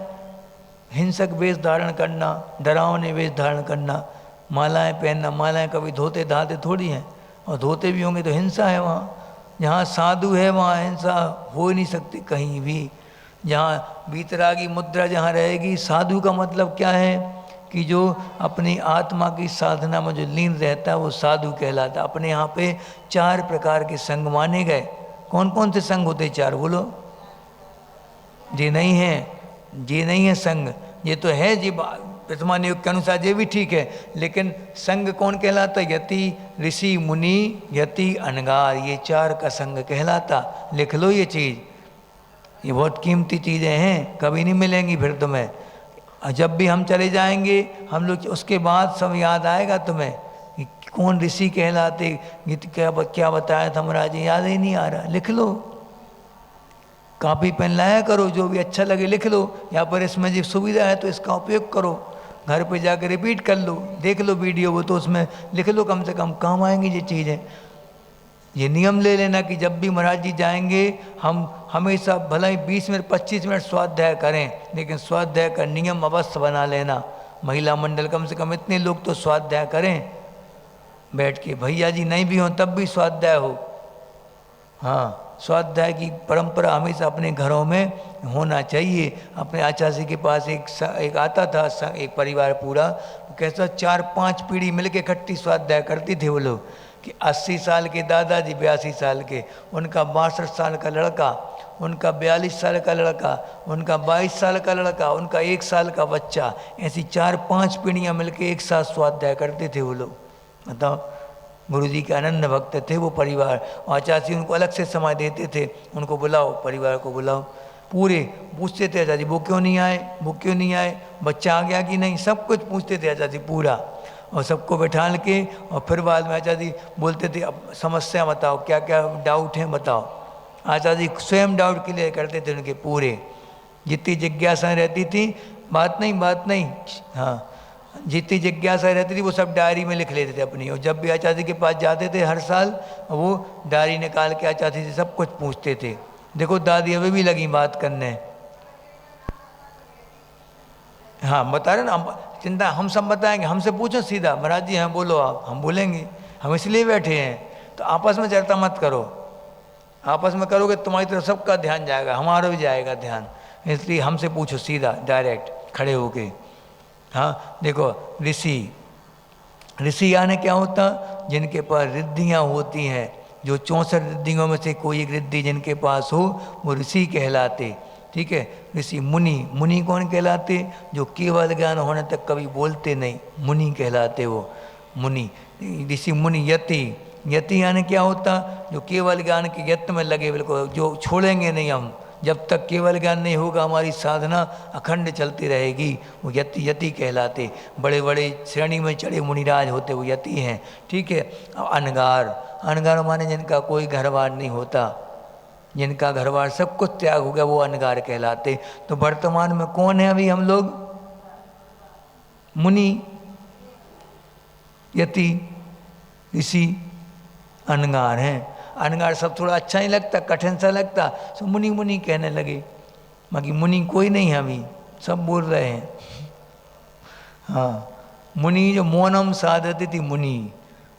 हिंसक वेश धारण करना, डरावने वेश धारण करना, मालाएं पहनना। मालाएं कभी धोते धाते थोड़ी हैं, और धोते भी होंगे तो हिंसा है वहाँ। जहाँ साधु है वहाँ हिंसा हो ही नहीं सकती कहीं भी। जहाँ बीतरागी मुद्रा जहाँ रहेगी, साधु का मतलब क्या है कि जो अपनी आत्मा की साधना में जो लीन रहता है वो साधु कहलाता। अपने यहाँ पे 4 प्रकार के संग माने गए। कौन कौन से संग होते 4 बोलो? ये नहीं है संग, ये तो है जी वर्तमान युग के अनुसार ये भी ठीक है, लेकिन संग कौन कहलाता? यति ऋषि मुनि यति अनगार, ये 4 का संग कहलाता। लिख लो ये चीज़, ये बहुत कीमती चीज़ें हैं, कभी नहीं मिलेंगी फिर तुम्हें। जब भी हम चले जाएंगे हम लोग, उसके बाद सब याद आएगा तुम्हें कि कौन ऋषि कहलाते, गीत क्या बताया था महाराज, याद ही नहीं आ रहा। लिख लो, कॉपी पेन लाया करो, जो भी अच्छा लगे लिख लो, या पर इसमें जो सुविधा है तो इसका उपयोग करो, घर पे जाकर रिपीट कर लो, देख लो वीडियो, वो तो उसमें लिख लो, कम से कम काम आएंगी ये चीज़ें। ये नियम ले लेना कि जब भी महाराज जी जाएंगे हम हमेशा भला ही 20 मिनट 25 मिनट स्वाध्याय करें, लेकिन स्वाध्याय का नियम अवश्य बना लेना। महिला मंडल कम से कम इतने लोग तो स्वाध्याय करें बैठ के, भैया जी नहीं भी हों तब भी स्वाध्याय हो। हाँ, स्वाध्याय की परंपरा हमेशा अपने घरों में होना चाहिए। अपने आचार्य के पास एक आता था एक परिवार पूरा, कैसा 4-5 पीढ़ी मिलके इकट्ठी स्वाध्याय करती थे वो लोग, कि 80 साल के दादाजी 82 साल के, उनका 62 साल का लड़का, उनका 42 साल का लड़का, उनका 22 साल का लड़का, उनका 1 साल का बच्चा, ऐसी 4-5 पीढ़ियाँ मिलके एक साथ स्वाध्याय करते थे वो लोग। बताओ, गुरु जी के अनन्य भक्त थे वो परिवार। आचार्य उनको अलग से समय देते थे, उनको बुलाओ, परिवार को बुलाओ, पूरे पूछते थे आचार्य वो क्यों नहीं आए, वो क्यों नहीं आए, बच्चा आ गया कि नहीं, सब कुछ पूछते थे आचार्य पूरा, और सबको बैठा के, और फिर बाद में आचार्य बोलते थे अब समस्या बताओ, क्या क्या डाउट है बताओ। आचार्य स्वयं डाउट क्लियर करते थे उनके पूरे, जितनी जिज्ञासाएँ रहती थी, बात नहीं, हाँ जितनी जिज्ञासा रहती थी वो सब डायरी में लिख लेते थे अपनी, और जब भी आचार्य जी के पास जाते थे हर साल वो डायरी निकाल के आचार्य जी से सब कुछ पूछते थे। देखो दादी अभी भी लगी बात करने। हाँ बता रहे ना, चिंता हम सब बताएंगे, हमसे पूछो सीधा, महाराज जी हाँ बोलो आप, हम बोलेंगे, हम इसलिए बैठे हैं। तो आपस में चर्चा मत करो, आपस में करोगे तुम्हारी तरफ सबका ध्यान जाएगा, हमारा भी जाएगा ध्यान, इसलिए हमसे पूछो सीधा डायरेक्ट खड़े होके। हाँ देखो ऋषि यानी क्या होता, जिनके पास रिद्धियाँ होती हैं, जो 64 रिद्धियों में से कोई एक रिद्धि जिनके पास हो वो ऋषि कहलाते। ठीक है, ऋषि। मुनि कौन कहलाते, जो केवल ज्ञान होने तक कभी बोलते नहीं, मुनि कहलाते वो मुनि। ऋषि मुनि। यति यानी क्या होता, जो केवल ज्ञान के यत्न में लगे, बिल्कुल जो छोड़ेंगे नहीं हम, जब तक केवल ज्ञान नहीं होगा हमारी साधना अखंड चलती रहेगी, वो यति कहलाते। बड़े बड़े श्रेणी में चढ़े मुनिराज होते वो यति हैं। ठीक है। अनगार माने जिनका कोई घर बार नहीं होता, जिनका घर बार सब कुछ त्याग हो गया, वो अनगार कहलाते। तो वर्तमान में कौन है अभी हम लोग, मुनि, यति, ऋषि, अनगार हैं। अनगार सब थोड़ा अच्छा नहीं लगता, कठिन सा लगता, तो मुनि कहने लगे, बाकी मुनि कोई नहीं है अभी, सब बोल रहे हैं। हाँ, मुनि जो मौनम साधती थी मुनि,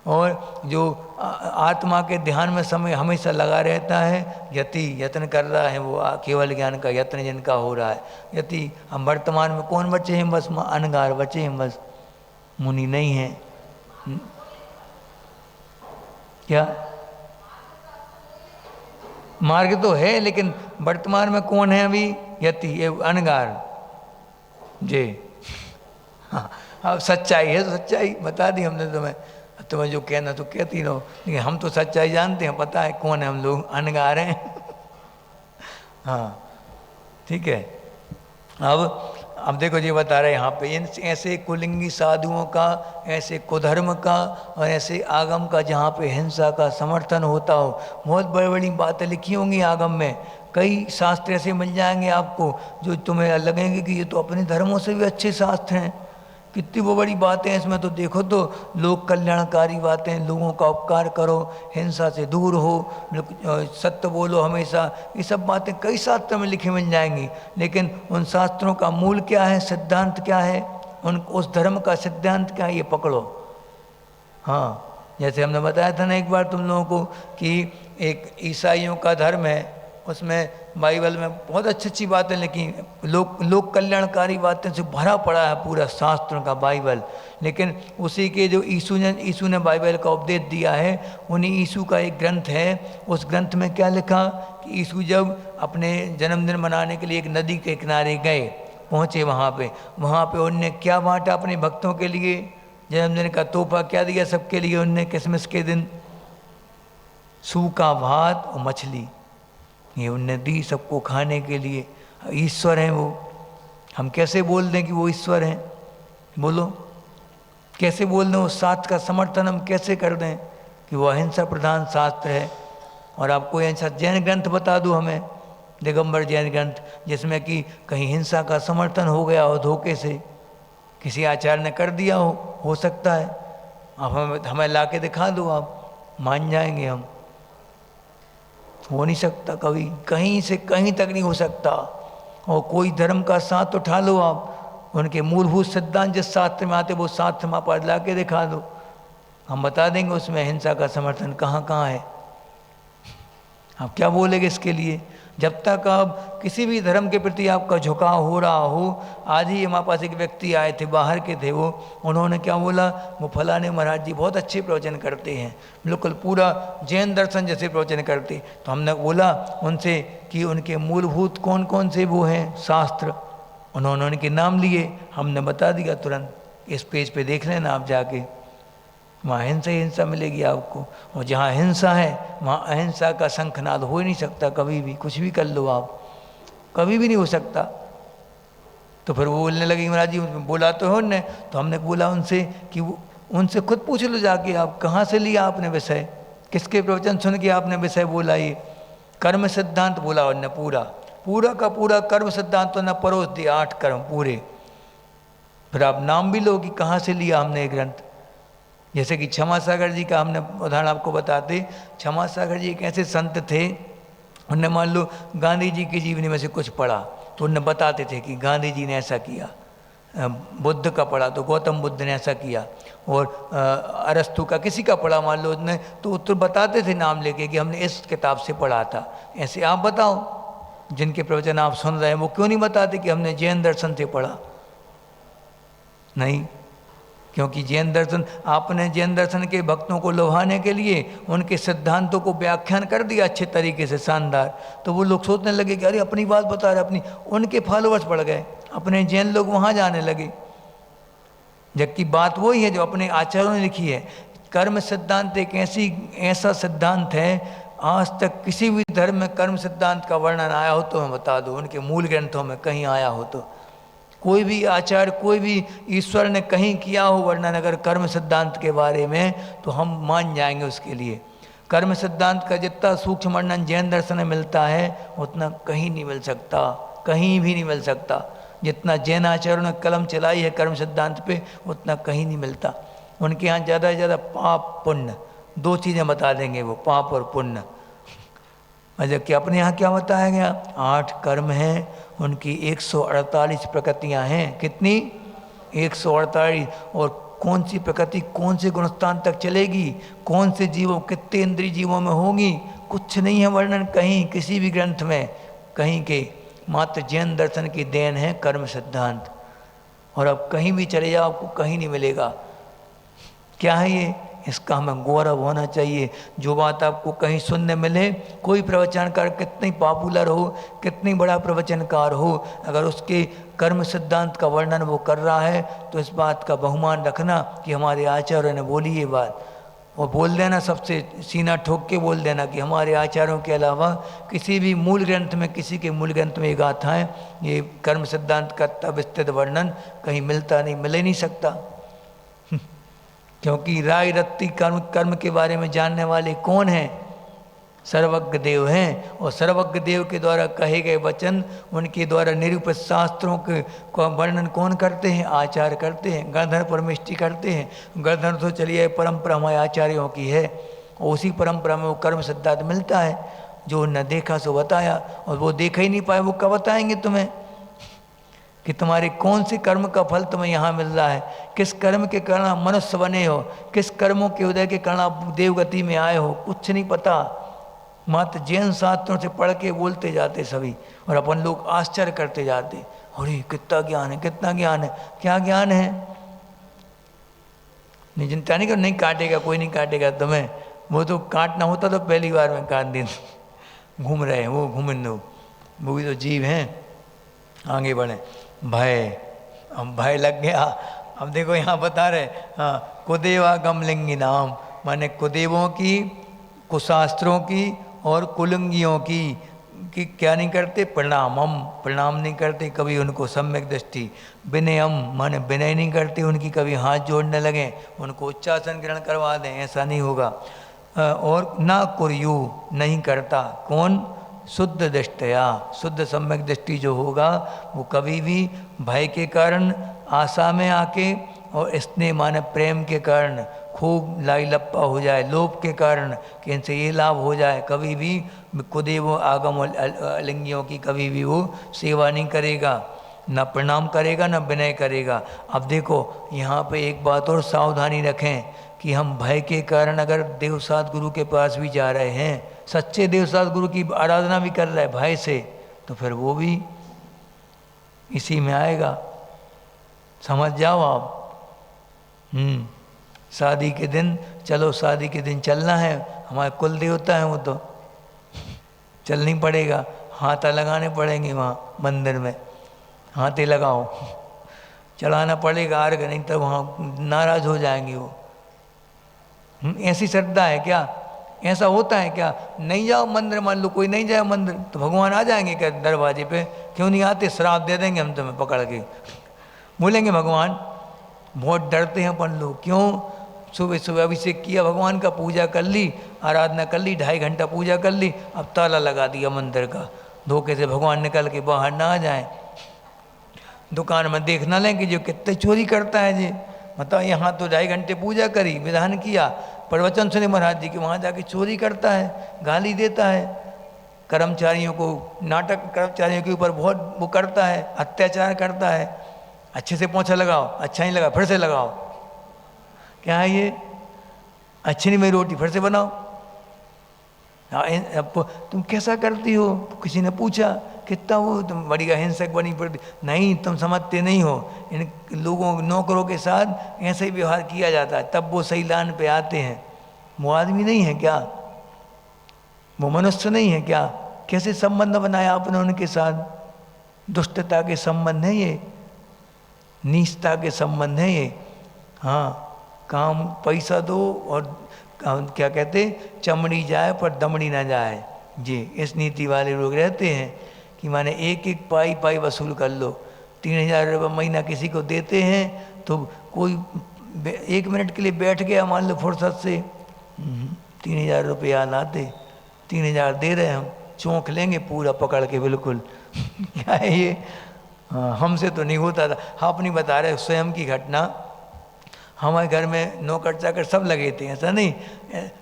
और जो आत्मा के ध्यान में समय हमेशा लगा रहता है, यत्न कर रहा है, वो केवल ज्ञान का यत्न जिनका हो रहा है, यति। हम वर्तमान में कौन बचे हैं, बस अनगार बचे हैं, बस मुनि नहीं हैं। क्या मार्ग तो है, लेकिन वर्तमान में कौन है अभी, यति, ये अनगार जी। हाँ, अब सच्चाई है तो सच्चाई बता दी हमने तुम्हें जो कहना तो कहती रहो, लेकिन हम तो सच्चाई जानते हैं, पता है कौन है हम लोग, अनगार हैं। हाँ ठीक है। अब देखो ये बता रहे हैं यहाँ पे, इन ऐसे कुलिंगी साधुओं का, ऐसे कुधर्म का और ऐसे आगम का जहाँ पे हिंसा का समर्थन होता हो। बहुत बड़ी बड़ी बातें लिखी होंगी आगम में, कई शास्त्र ऐसे मिल जाएंगे आपको जो तुम्हें लगेंगे कि ये तो अपने धर्मों से भी अच्छे शास्त्र हैं। कितनी वो बड़ी बातें हैं इसमें, तो देखो तो लोक कल्याणकारी बातें, लोगों का उपकार करो, हिंसा से दूर हो, सत्य बोलो हमेशा, ये सब बातें कई शास्त्रों में लिखी मिल जाएंगी। लेकिन उन शास्त्रों का मूल क्या है, सिद्धांत क्या है, उस धर्म का सिद्धांत क्या है, ये पकड़ो। हाँ, जैसे हमने बताया था ना एक बार तुम लोगों को कि एक ईसाइयों का धर्म है, उसमें बाइबल में बहुत अच्छी अच्छी बातें लिखी, लोक कल्याणकारी बातें से भरा पड़ा है पूरा शास्त्रों का बाइबल। लेकिन उसी के जो यीशु ने बाइबल का उपदेश दिया है, उन्हीं यीशु का एक ग्रंथ है, उस ग्रंथ में क्या लिखा कि यीशु जब अपने जन्मदिन मनाने के लिए एक नदी के किनारे गए, पहुँचे वहाँ पे उनने क्या बांटा अपने भक्तों के लिए, जन्मदिन का तोहफा क्या दिया सबके लिए उनने क्रिसमस के दिन, सूखा भात और मछली, ये उनने दी सबको खाने के लिए। ईश्वर हैं वो, हम कैसे बोल दें कि वो ईश्वर हैं, बोलो कैसे बोल दें, उस शास्त्र का समर्थन हम कैसे कर दें कि वो अहिंसा प्रधान शास्त्र है। और आपको ऐसा जैन ग्रंथ बता दूँ हमें, दिगंबर जैन ग्रंथ, जिसमें कि कहीं हिंसा का समर्थन हो गया हो, धोखे से किसी आचार्य ने कर दिया हो सकता है, आप हमें ला के दिखा दो, आप मान जाएंगे हम। हो नहीं सकता, कभी कहीं से कहीं तक नहीं हो सकता। और कोई धर्म का साथ उठा लो आप, उनके मूलभूत सिद्धांत जिस शास्त्र में आते वो शास्त्र में आप ला के दिखा दो, हम बता देंगे उसमें हिंसा का समर्थन कहाँ कहाँ है। आप क्या बोलेंगे इसके लिए, जब तक आप किसी भी धर्म के प्रति आपका झुकाव हो रहा हो। आज ही हमारे पास एक व्यक्ति आए थे, बाहर के थे वो, उन्होंने क्या बोला, वो फलाने महाराज जी बहुत अच्छे प्रवचन करते हैं, बिल्कुल पूरा जैन दर्शन जैसे प्रवचन करते। तो हमने बोला उनसे कि उनके मूलभूत कौन कौन से वो हैं शास्त्र, उन्होंने उनके नाम लिए, हमने बता दिया तुरंत, इस पेज पे देख लेना आप जाके, वहाँ हिंसा ही हिंसा मिलेगी आपको। और जहाँ हिंसा है वहाँ अहिंसा का शंखनाद हो ही नहीं सकता कभी भी, कुछ भी कर लो आप, कभी भी नहीं हो सकता। तो फिर वो बोलने लगे महाराज जी बोला तो है उनने, तो हमने बोला उनसे कि वो उनसे खुद पूछ लो जाके, आप कहाँ से लिया आपने विषय, किसके प्रवचन सुन के आपने विषय बोला, ये कर्म सिद्धांत बोला उनने, पूरा का पूरा कर्म सिद्धांत उन्होंने परोस दिया, 8 कर्म पूरे। फिर आप नाम भी लो कि कहाँ से लिया हमने ये ग्रंथ। जैसे कि क्षमा सागर जी का हमने उदाहरण आपको बताते। क्षमा सागर जी एक ऐसे संत थे, उनने मान लो गांधी जी की जीवनी में से कुछ पढ़ा तो उनने बताते थे कि गांधी जी ने ऐसा किया। बुद्ध का पढ़ा तो गौतम बुद्ध ने ऐसा किया, और अरस्तु का किसी का पढ़ा मान लो उसने, तो उत्तर बताते थे नाम लेके कि हमने इस किताब से पढ़ा था। ऐसे आप बताओ, जिनके प्रवचन आप सुन रहे हैं वो क्यों नहीं बताते कि हमने जैन दर्शन से पढ़ा? नहीं, क्योंकि जैन दर्शन, आपने जैन दर्शन के भक्तों को लुभाने के लिए उनके सिद्धांतों को व्याख्यान कर दिया अच्छे तरीके से, शानदार, तो वो लोग सोचने लगे कि अरे अपनी बात बता रहे, अपनी, उनके फॉलोअर्स बढ़ गए, अपने जैन लोग वहाँ जाने लगे। जबकि बात वही है जो अपने आचार्यों ने लिखी है। कर्म सिद्धांत एक ऐसा सिद्धांत है, आज तक किसी भी धर्म में कर्म सिद्धांत का वर्णन आया हो तो मैं बता दूँ, उनके मूल ग्रंथों में कहीं आया हो तो। कोई भी आचार्य, कोई भी ईश्वर ने कहीं किया हो वर्णन अगर कर्म सिद्धांत के बारे में, तो हम मान जाएंगे उसके लिए। कर्म सिद्धांत का जितना सूक्ष्म वर्णन जैन दर्शन में मिलता है उतना कहीं नहीं मिल सकता, कहीं भी नहीं मिल सकता। जितना जैन आचार्यों ने कलम चलाई है कर्म सिद्धांत पे उतना कहीं नहीं मिलता। उनके यहाँ ज़्यादा से ज़्यादा पाप पुण्य, दो चीज़ें बता देंगे वो, पाप और पुण्य। मतलब कि अपने यहाँ क्या बताया गया, 8 कर्म हैं, उनकी 148 प्रकृतियाँ हैं। कितनी? 148। और कौन सी प्रकृति कौन से गुणस्थान तक चलेगी, कौन से जीवों, कितने इंद्रिय जीवों में होगी, कुछ नहीं है वर्णन कहीं किसी भी ग्रंथ में कहीं के। मात्र जैन दर्शन की देन है कर्म सिद्धांत। और अब कहीं भी चले जाओ आपको कहीं नहीं मिलेगा। क्या है ये? इसका हमें गौरव होना चाहिए। जो बात आपको कहीं सुनने मिले, कोई प्रवचनकार कितनी पॉपुलर हो, कितनी बड़ा प्रवचनकार हो, अगर उसके कर्म सिद्धांत का वर्णन वो कर रहा है तो इस बात का बहुमान रखना कि हमारे आचार्यों ने बोली ये बात, और बोल देना, सबसे सीना ठोक के बोल देना कि हमारे आचार्यों के अलावा किसी भी मूल ग्रंथ में, किसी के मूल ग्रंथ में ये गाथाएँ, ये कर्म सिद्धांत का विस्तृत वर्णन कहीं मिलता नहीं, मिल ही नहीं सकता। क्योंकि राय रत्ती कर्म के बारे में जानने वाले कौन हैं? सर्वज्ञ देव हैं। और सर्वज्ञ देव के द्वारा कहे गए वचन, उनके द्वारा निरूपित शास्त्रों के वर्णन कौन करते हैं? आचार्य करते हैं, गणधर परमेष्टि करते हैं। गणधर तो चलिए परंपरा हमारे आचार्यों की है, और उसी परंपरा में वो कर्म सिद्धांत मिलता है। जो न देखा सो बताया, और वो देखा ही नहीं पाए वो कब बताएंगे तुम्हें कि तुम्हारे कौन से कर्म का फल तुम्हें यहाँ मिल रहा है, किस कर्म के कारण आप मनुष्य बने हो, किस कर्मों के उदय के कारण आप देवगति में आए हो, कुछ नहीं पता। मात्र जैन शास्त्रों से पढ़ के बोलते जाते सभी, और अपन लोग आश्चर्य करते जाते, अरे कितना ज्ञान है, कितना ज्ञान है। क्या ज्ञान है? नहीं, चिंता नहीं कर, नहीं काटेगा, कोई नहीं काटेगा तुम्हें। वो तो काटना होता तो पहली बार में काट दिन घूम रहे हैं वो, घूमन दो, वो भी तो जीव हैं। आगे बढ़े। भय, अब भय लग गया। अब देखो यहाँ बता रहे, हाँ, कुदेवा गमलिंगी नाम, माने कुदेवों की, कुशास्त्रों की और कुलिंगियों की कि क्या नहीं करते? प्रणाम नहीं करते कभी उनको, सम्यक दृष्टि। विनयम माने विनय नहीं करते उनकी, कभी हाथ जोड़ने लगे उनको उच्चासन ग्रहण करवा दें, ऐसा नहीं होगा। और ना कुर्यु, नहीं करता। कौन? शुद्ध दृष्टया, शुद्ध सम्यक दृष्टि जो होगा वो कभी भी भय के कारण, आशा में आके, और स्नेह माने प्रेम के कारण खूब लाई लप्पा हो जाए, लोभ के कारण कि इनसे ये लाभ हो जाए, कभी भी कुदेव आगम लिंगियों की कभी भी वो सेवा नहीं करेगा, न प्रणाम करेगा, न विनय करेगा। अब देखो यहाँ पे एक बात और सावधानी रखें कि हम भय के कारण अगर देवसात गुरु के पास भी जा रहे हैं, सच्चे देवसात गुरु की आराधना भी कर रहे हैं भय से, तो फिर वो भी इसी में आएगा। समझ जाओ आप। शादी के दिन, चलो शादी के दिन चलना है, हमारे कुल देवता है वो तो चलनी पड़ेगा, हाथा लगाने पड़ेंगे वहाँ मंदिर में, हाथे लगाओ, चढ़ाना पड़ेगा अर्घ, नहीं तो वहाँ नाराज हो जाएंगे वो। ऐसी श्रद्धा है क्या? ऐसा होता है क्या? नहीं जाओ मंदिर, मान लो कोई नहीं जाए मंदिर तो भगवान आ जाएंगे क्या दरवाजे पे? क्यों नहीं आते? श्राप दे देंगे हम तुम्हें पकड़ के, बोलेंगे भगवान। बहुत डरते हैं अपन लोग। क्यों? सुबह सुबह अभिषेक किया, भगवान का पूजा कर ली, आराधना कर ली, 2.5 घंटा पूजा कर ली, अब ताला लगा दिया मंदिर का, धोखे से भगवान निकल के बाहर ना आ जाए। दुकान में देख ना लें कि जो कितने चोरी करता है जी। मतलब यहाँ तो 2.5 घंटे पूजा करी, विधान किया, प्रवचन सुने महाराज जी के, वहाँ जाके चोरी करता है, गाली देता है, कर्मचारियों को, नाटक कर्मचारियों के ऊपर बहुत वो करता है, अत्याचार करता है। अच्छे से पोंछा लगाओ, अच्छा नहीं लगा फिर से लगाओ, क्या है ये, अच्छी नहीं मेरी रोटी फिर से बनाओ। अब तुम कैसा करती हो? किसी ने पूछा कितना वो तुम बड़ी अहिंसक बनी पड़ती। नहीं, तुम समझते नहीं हो, इन लोगों नौकरों के साथ ऐसे ही व्यवहार किया जाता है, तब वो सही लाइन पे आते हैं। वो आदमी नहीं है क्या? वो मनुष्य नहीं है क्या? कैसे संबंध बनाया आपने उनके साथ? दुष्टता के संबंध है ये, नीचता के संबंध है ये। हाँ, काम पैसा दो और क्या कहते, चमड़ी जाए पर दमड़ी ना जाए जी। इस नीति वाले लोग रहते हैं कि माने एक एक पाई पाई वसूल कर लो। 3,000 रुपये महीना किसी को देते हैं तो कोई 1 मिनट के लिए बैठ गया मान लो फुर्सत से, 3,000 रुपया लाते, 3,000 दे रहे हम, चौंक लेंगे पूरा पकड़ के बिल्कुल। क्या है ये? हाँ, हमसे तो नहीं होता था। हाँ, अपनी बता रहे स्वयं की घटना। हमारे घर में नौकर चाकर सब लगे थे, ऐसा नहीं,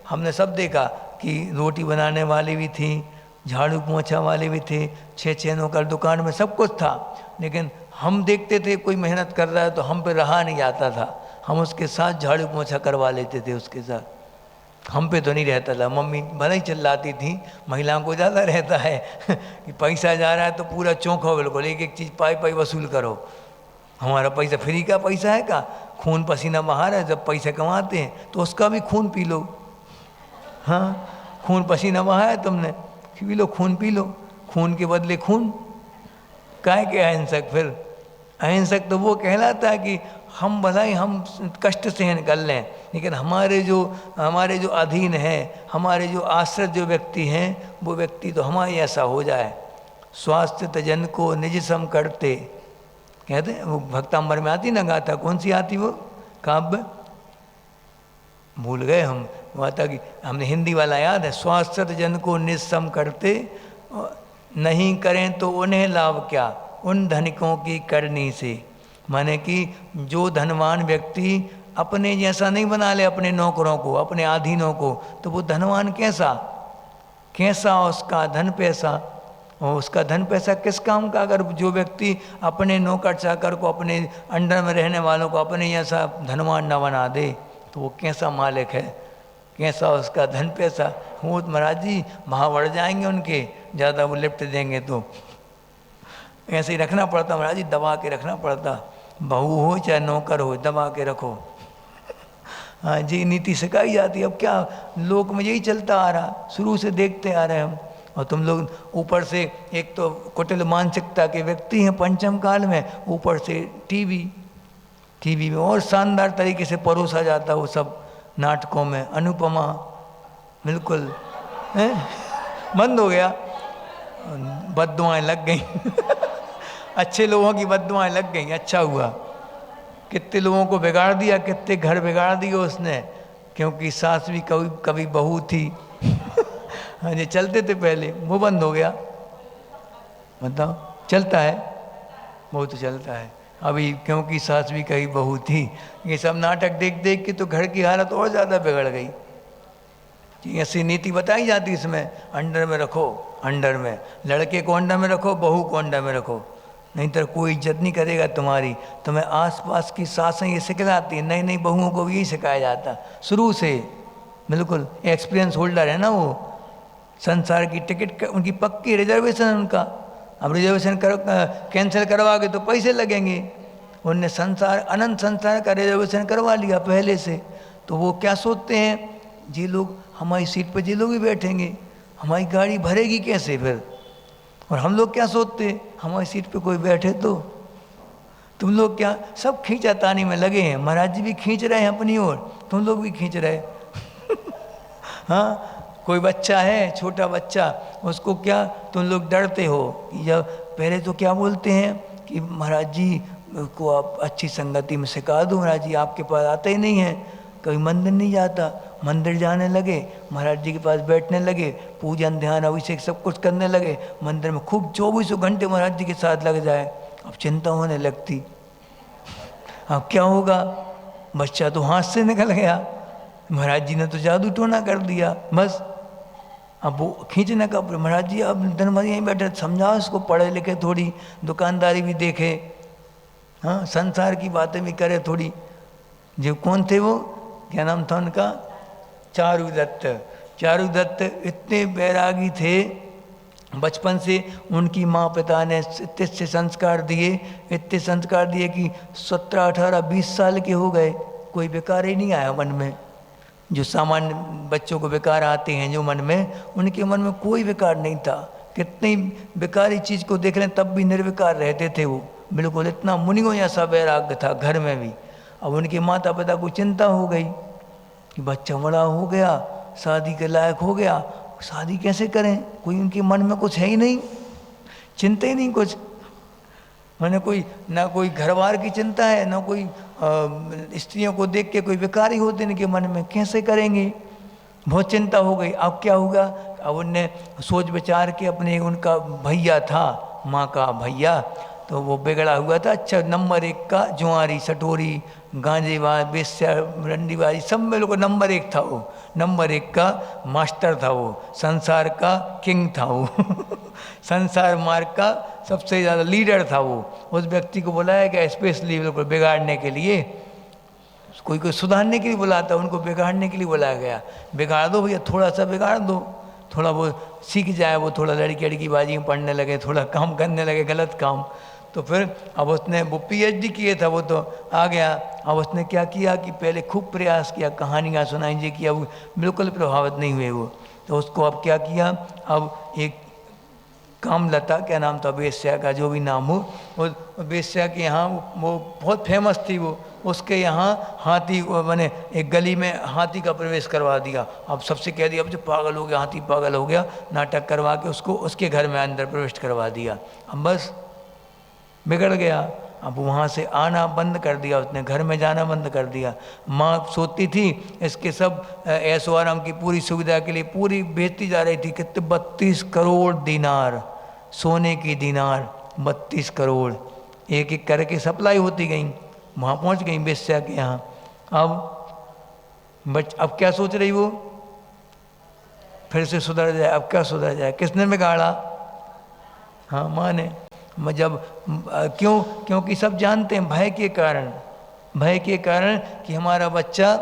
हमने सब देखा कि रोटी बनाने वाले भी थी, झाड़ू पोंछा वाले भी थे, 6 नौकर दुकान में, सब कुछ था। लेकिन हम देखते थे कोई मेहनत कर रहा है तो हम पे रहा नहीं जाता था, हम उसके साथ झाड़ू पोंछा करवा लेते थे उसके साथ, हम पे तो नहीं रहता था। मम्मी भले ही चिल्लाती थी, महिलाओं को ज़्यादा रहता है कि पैसा जा रहा है तो पूरा चौंको, बिल्कुल एक एक चीज़ पाई पाई वसूल करो। हमारा पैसा फ्री का पैसा है का? खून पसीना बहा रहा है, जब पैसे कमाते हैं तो उसका भी खून पी लो। हाँ, खून पसीना बहा है तुमने, पी लो, खून पी लो, खून के बदले खून। काहे के अहिंसक? फिर अहिंसक तो वो कहलाता है कि हम भला ही हम कष्ट सहन कर लें, लेकिन हमारे जो अधीन है, हमारे जो आश्रित जो व्यक्ति हैं, वो व्यक्ति तो हमारे ऐसा हो जाए। स्वास्थ्य जन को निज सम करते, कहते हैं वो भक्तांबर में आती ना गाथा, कौन सी आती वो काव्य, भूल गए हम, वो आता कि हमने हिंदी वाला याद है, स्वास्थ्य जन को निज सम करते, नहीं करें तो उन्हें लाभ क्या, उन धनिकों की करनी से। माने कि जो धनवान व्यक्ति अपने जैसा नहीं बना ले अपने नौकरों को, अपने अधीनों को, तो वो धनवान कैसा उसका धन पैसा, और उसका धन पैसा किस काम का? अगर जो व्यक्ति अपने नौकर चाकर को, अपने अंडर में रहने वालों को अपने जैसा धनवान न बना दे तो वो कैसा मालिक है, कैसा उसका धन पैसा। वो महाराज जी वहाँ बढ़ जाएंगे उनके, ज़्यादा वो लिफ्ट देंगे तो ऐसे ही रखना पड़ता महाराज जी, दबा के रखना पड़ता, बहू हो चाहे नौकर हो, दबा के रखो। हाँ जी, नीति सिखाई जाती है। अब क्या, लोक में यही चलता आ रहा, शुरू से देखते आ रहे हम। और तुम लोग ऊपर से एक तो कुटिल मानसिकता के व्यक्ति हैं पंचम काल में, ऊपर से टीवी में और शानदार तरीके से परोसा जाता वो सब नाटकों में। अनुपमा बिल्कुल बंद हो गया, बद्दुआएं लग गई अच्छे लोगों की बद्दुआएं लग गई, अच्छा हुआ। कितने लोगों को बिगाड़ दिया, कितने घर बिगाड़ दिए उसने, क्योंकि सास भी कभी बहू थी हाँ जी, चलते थे पहले, वो बंद हो गया। बताओ, चलता है वो तो चलता है अभी, क्योंकि सास भी कहीं बहू थी। ये सब नाटक देख देख के तो घर की हालत और ज़्यादा बिगड़ गई। ऐसी नीति बताई जाती इसमें, अंडर में रखो, अंडर में लड़के को अंडर में रखो, बहू को अंडर में रखो, नहीं तो कोई इज्जत नहीं करेगा तुम्हारी। तुम्हें आसपास की सासें ये सिखलाती हैं, नई नई बहुओं को भी यही सिखाया जाता शुरू से, बिल्कुल एक्सपीरियंस होल्डर है ना वो, संसार की टिकट उनकी पक्की रिजर्वेशन है उनका। अब रिजर्वेशन कैंसिल करवाओगे तो पैसे लगेंगे, उनने अनंत संसार का रिजर्वेशन करवा लिया पहले से। तो वो क्या सोचते हैं, जी लोग हमारी सीट पर जी लोग ही बैठेंगे, हमारी गाड़ी भरेगी कैसे फिर। और हम लोग क्या सोचते हैं, हमारी सीट पे कोई बैठे तो। तुम लोग क्या सब खींचातानी में लगे हैं, महाराज जी भी खींच रहे हैं अपनी ओर, तुम लोग भी खींच रहे हाँ, कोई बच्चा है, छोटा बच्चा, उसको क्या तुम लोग डरते हो। जब पहले तो क्या बोलते हैं कि महाराज जी को आप अच्छी संगति में सिखा दो, महाराज जी आपके पास आते ही नहीं है, कभी मंदिर नहीं जाता, मंदिर जाने लगे, महाराज जी के पास बैठने लगे, पूजन ध्यान अभिषेक सब कुछ करने लगे, मंदिर में खूब 24 घंटे महाराज जी के साथ लग जाए, अब चिंता होने लगती, अब क्या होगा, बच्चा तो हाथ से निकल गया, महाराज जी ने तो जादू टोना कर दिया बस। अब वो खींचने का, महाराज जी अब दिन भर यहीं बैठे, समझाओ इसको, पढ़े लिखे, थोड़ी दुकानदारी भी देखे, हाँ संसार की बातें भी करे थोड़ी। जो कौन थे वो, क्या नाम था उनका, चारुदत्त। चारुदत्त इतने बैरागी थे, बचपन से उनकी माँ पिता ने इतने से संस्कार दिए, इतने संस्कार दिए कि 17, 18, 20 साल के हो गए, कोई विकार ही नहीं आया मन में। जो सामान्य बच्चों को विकार आते हैं जो मन में, उनके मन में कोई विकार नहीं था। कितनी विकारी चीज़ को देख लें तब भी निर्विकार रहते थे वो, बिल्कुल इतना मुनियों जैसा वैराग्य था घर में भी। अब उनके माता पिता को चिंता हो गई कि बच्चा बड़ा हो गया, शादी के लायक हो गया, शादी कैसे करें, कोई उनके मन में कुछ है ही नहीं, चिंता ही नहीं कुछ, मैंने कोई ना कोई घरवार की चिंता है, ना कोई स्त्रियों को देख के कोई विकारी होते इनके मन में, कैसे करेंगे, बहुत चिंता हो गई। अब क्या होगा, अब उनने सोच विचार के, अपने उनका भैया था, माँ का भैया, तो वो बिगड़ा हुआ था, अच्छा नंबर 1 का जुआरी, सटोरी, गांजेबाज, बेस्या, रंडीबाजी, सब में लोग नंबर 1 था वो, नंबर 1 का मास्टर था वो, संसार का किंग था वो संसार मार्ग का सबसे ज़्यादा लीडर था वो। उस व्यक्ति को बुलाया गया स्पेशली बिल्कुल बिगाड़ने के लिए, कोई सुधारने के लिए बुलाता, उनको बिगाड़ने के लिए बुलाया गया। बिगाड़ दो भैया, थोड़ा सा बिगाड़ दो, थोड़ा वो सीख जाए, वो थोड़ा लड़की बाजी में पढ़ने लगे, थोड़ा काम करने लगे गलत काम। तो फिर अब उसने वो PhD किए था, वो तो आ गया। अब उसने क्या किया कि पहले खूब प्रयास किया, कहानियाँ सुनाई जी किया, वो बिल्कुल प्रभावित नहीं हुए वो। तो उसको अब क्या किया, अब एक कामलता, क्या नाम था वेश्या का, जो भी नाम हो, वो वेश्या के यहाँ वो बहुत फेमस थी वो, उसके यहाँ हाथी, मैंने एक गली में हाथी का प्रवेश करवा दिया। अब सबसे कह दिया अब जो पागल हो गया, हाथी पागल हो गया, नाटक करवा के उसको उसके घर में अंदर प्रवेश करवा दिया। अब बस बिगड़ गया, अब वहाँ से आना बंद कर दिया उसने, घर में जाना बंद कर दिया। माँ सोती थी इसके सब ऐशो आराम की पूरी सुविधा के लिए पूरी बेचती जा रही थी, कितने 32 करोड़ दिनार, सोने की दिनार 32 करोड़, एक एक करके सप्लाई होती गई, वहाँ पहुँच गई वेश्या के यहाँ। अब क्या सोच रही वो, फिर से सुधर जाए, अब क्या सुधर जाए, किसने बिगाड़ा, हाँ माँ ने। जब क्योंकि सब जानते हैं भय के कारण, भय के कारण कि हमारा बच्चा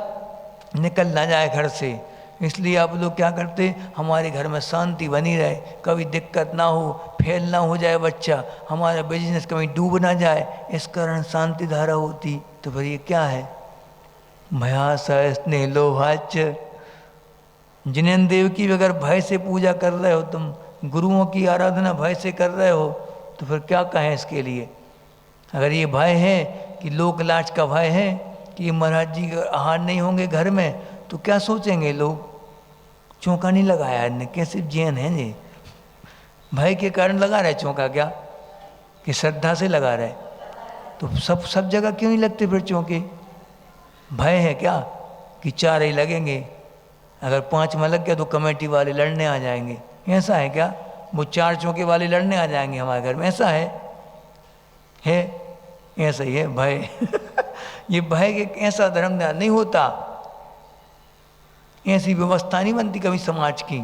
निकल ना जाए घर से, इसलिए आप लोग क्या करते, हमारे घर में शांति बनी रहे, कभी दिक्कत ना हो, फेल ना हो जाए बच्चा, हमारा बिजनेस कभी डूब ना जाए, इस कारण शांति धारा होती। तो फिर ये क्या है, भया स्नेह लोभाच। जिनेन्द्र देव की अगर भय से पूजा कर रहे हो तुम, गुरुओं की आराधना भय से कर रहे हो, तो फिर क्या कहें इसके लिए। अगर ये भय है कि लोक लाज का भय है कि ये महाराज जी आहार नहीं होंगे घर में, तो क्या सोचेंगे लोग, चौंका नहीं लगाया इनने, कैसे जैन हैं ये, भय के कारण लगा रहे चौंका, क्या कि श्रद्धा से लगा रहे, तो सब जगह क्यों नहीं लगते फिर चौंके, भय है क्या कि 4 ही लगेंगे, अगर 5 में लग गया तो कमेटी वाले लड़ने आ जाएंगे, ऐसा है क्या, वो 4 चौके वाले लड़ने आ जाएंगे हमारे घर में, ऐसा है ऐसा ही है भय ये भय के ऐसा धर्म नहीं होता, ऐसी व्यवस्था नहीं बनती कभी समाज की,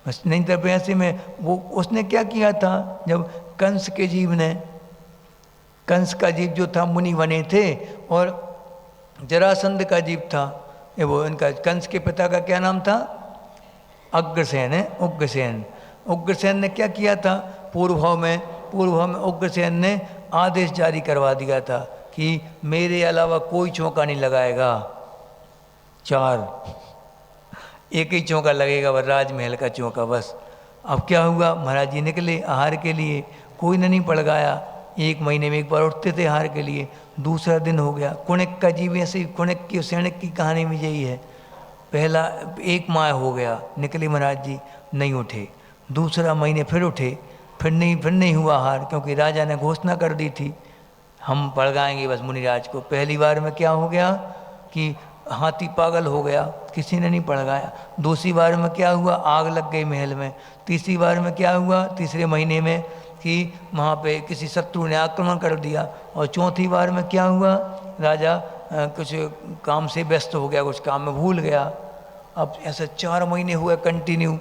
बस नहीं तो ऐसे में वो उसने क्या किया था, जब कंस के जीव ने, कंस का जीव जो था मुनि बने थे और जरासंध का जीव था, ये वो इनका कंस के पिता का क्या नाम था, अग्रसेन है, उग्रसेन। उग्रसेन ने क्या किया था, पूर्व में उग्रसेन ने आदेश जारी करवा दिया था कि मेरे अलावा कोई चौका नहीं लगाएगा, 4 एक ही चौका लगेगा, वह राजमहल का चौका बस। अब क्या हुआ, महाराज जी निकले आहार के लिए, कोई ने नहीं पड़गाया, 1 महीने में एक बार उठते थे आहार के लिए। दूसरा दिन हो गया, कुणिक का जीव ऐसे, कुणिक की सैनिक की कहानी में यही है, पहला 1 माह हो गया, निकले महाराज जी नहीं उठे, दूसरा महीने फिर उठे, फिर नहीं हुआ आहार, क्योंकि राजा ने घोषणा कर दी थी हम पड़गाएंगे बस मुनिराज को। पहली बार में क्या हो गया कि हाथी पागल हो गया, किसी ने नहीं पड़गाया। दूसरी बार में क्या हुआ, आग लग गई महल में। तीसरी बार में क्या हुआ, तीसरे महीने में, कि कि वहाँ पे किसी शत्रु ने आक्रमण कर दिया। और चौथी बार में क्या हुआ, राजा कुछ काम से व्यस्त हो गया, कुछ काम में भूल गया। अब ऐसे 4 महीने हुए कंटिन्यू।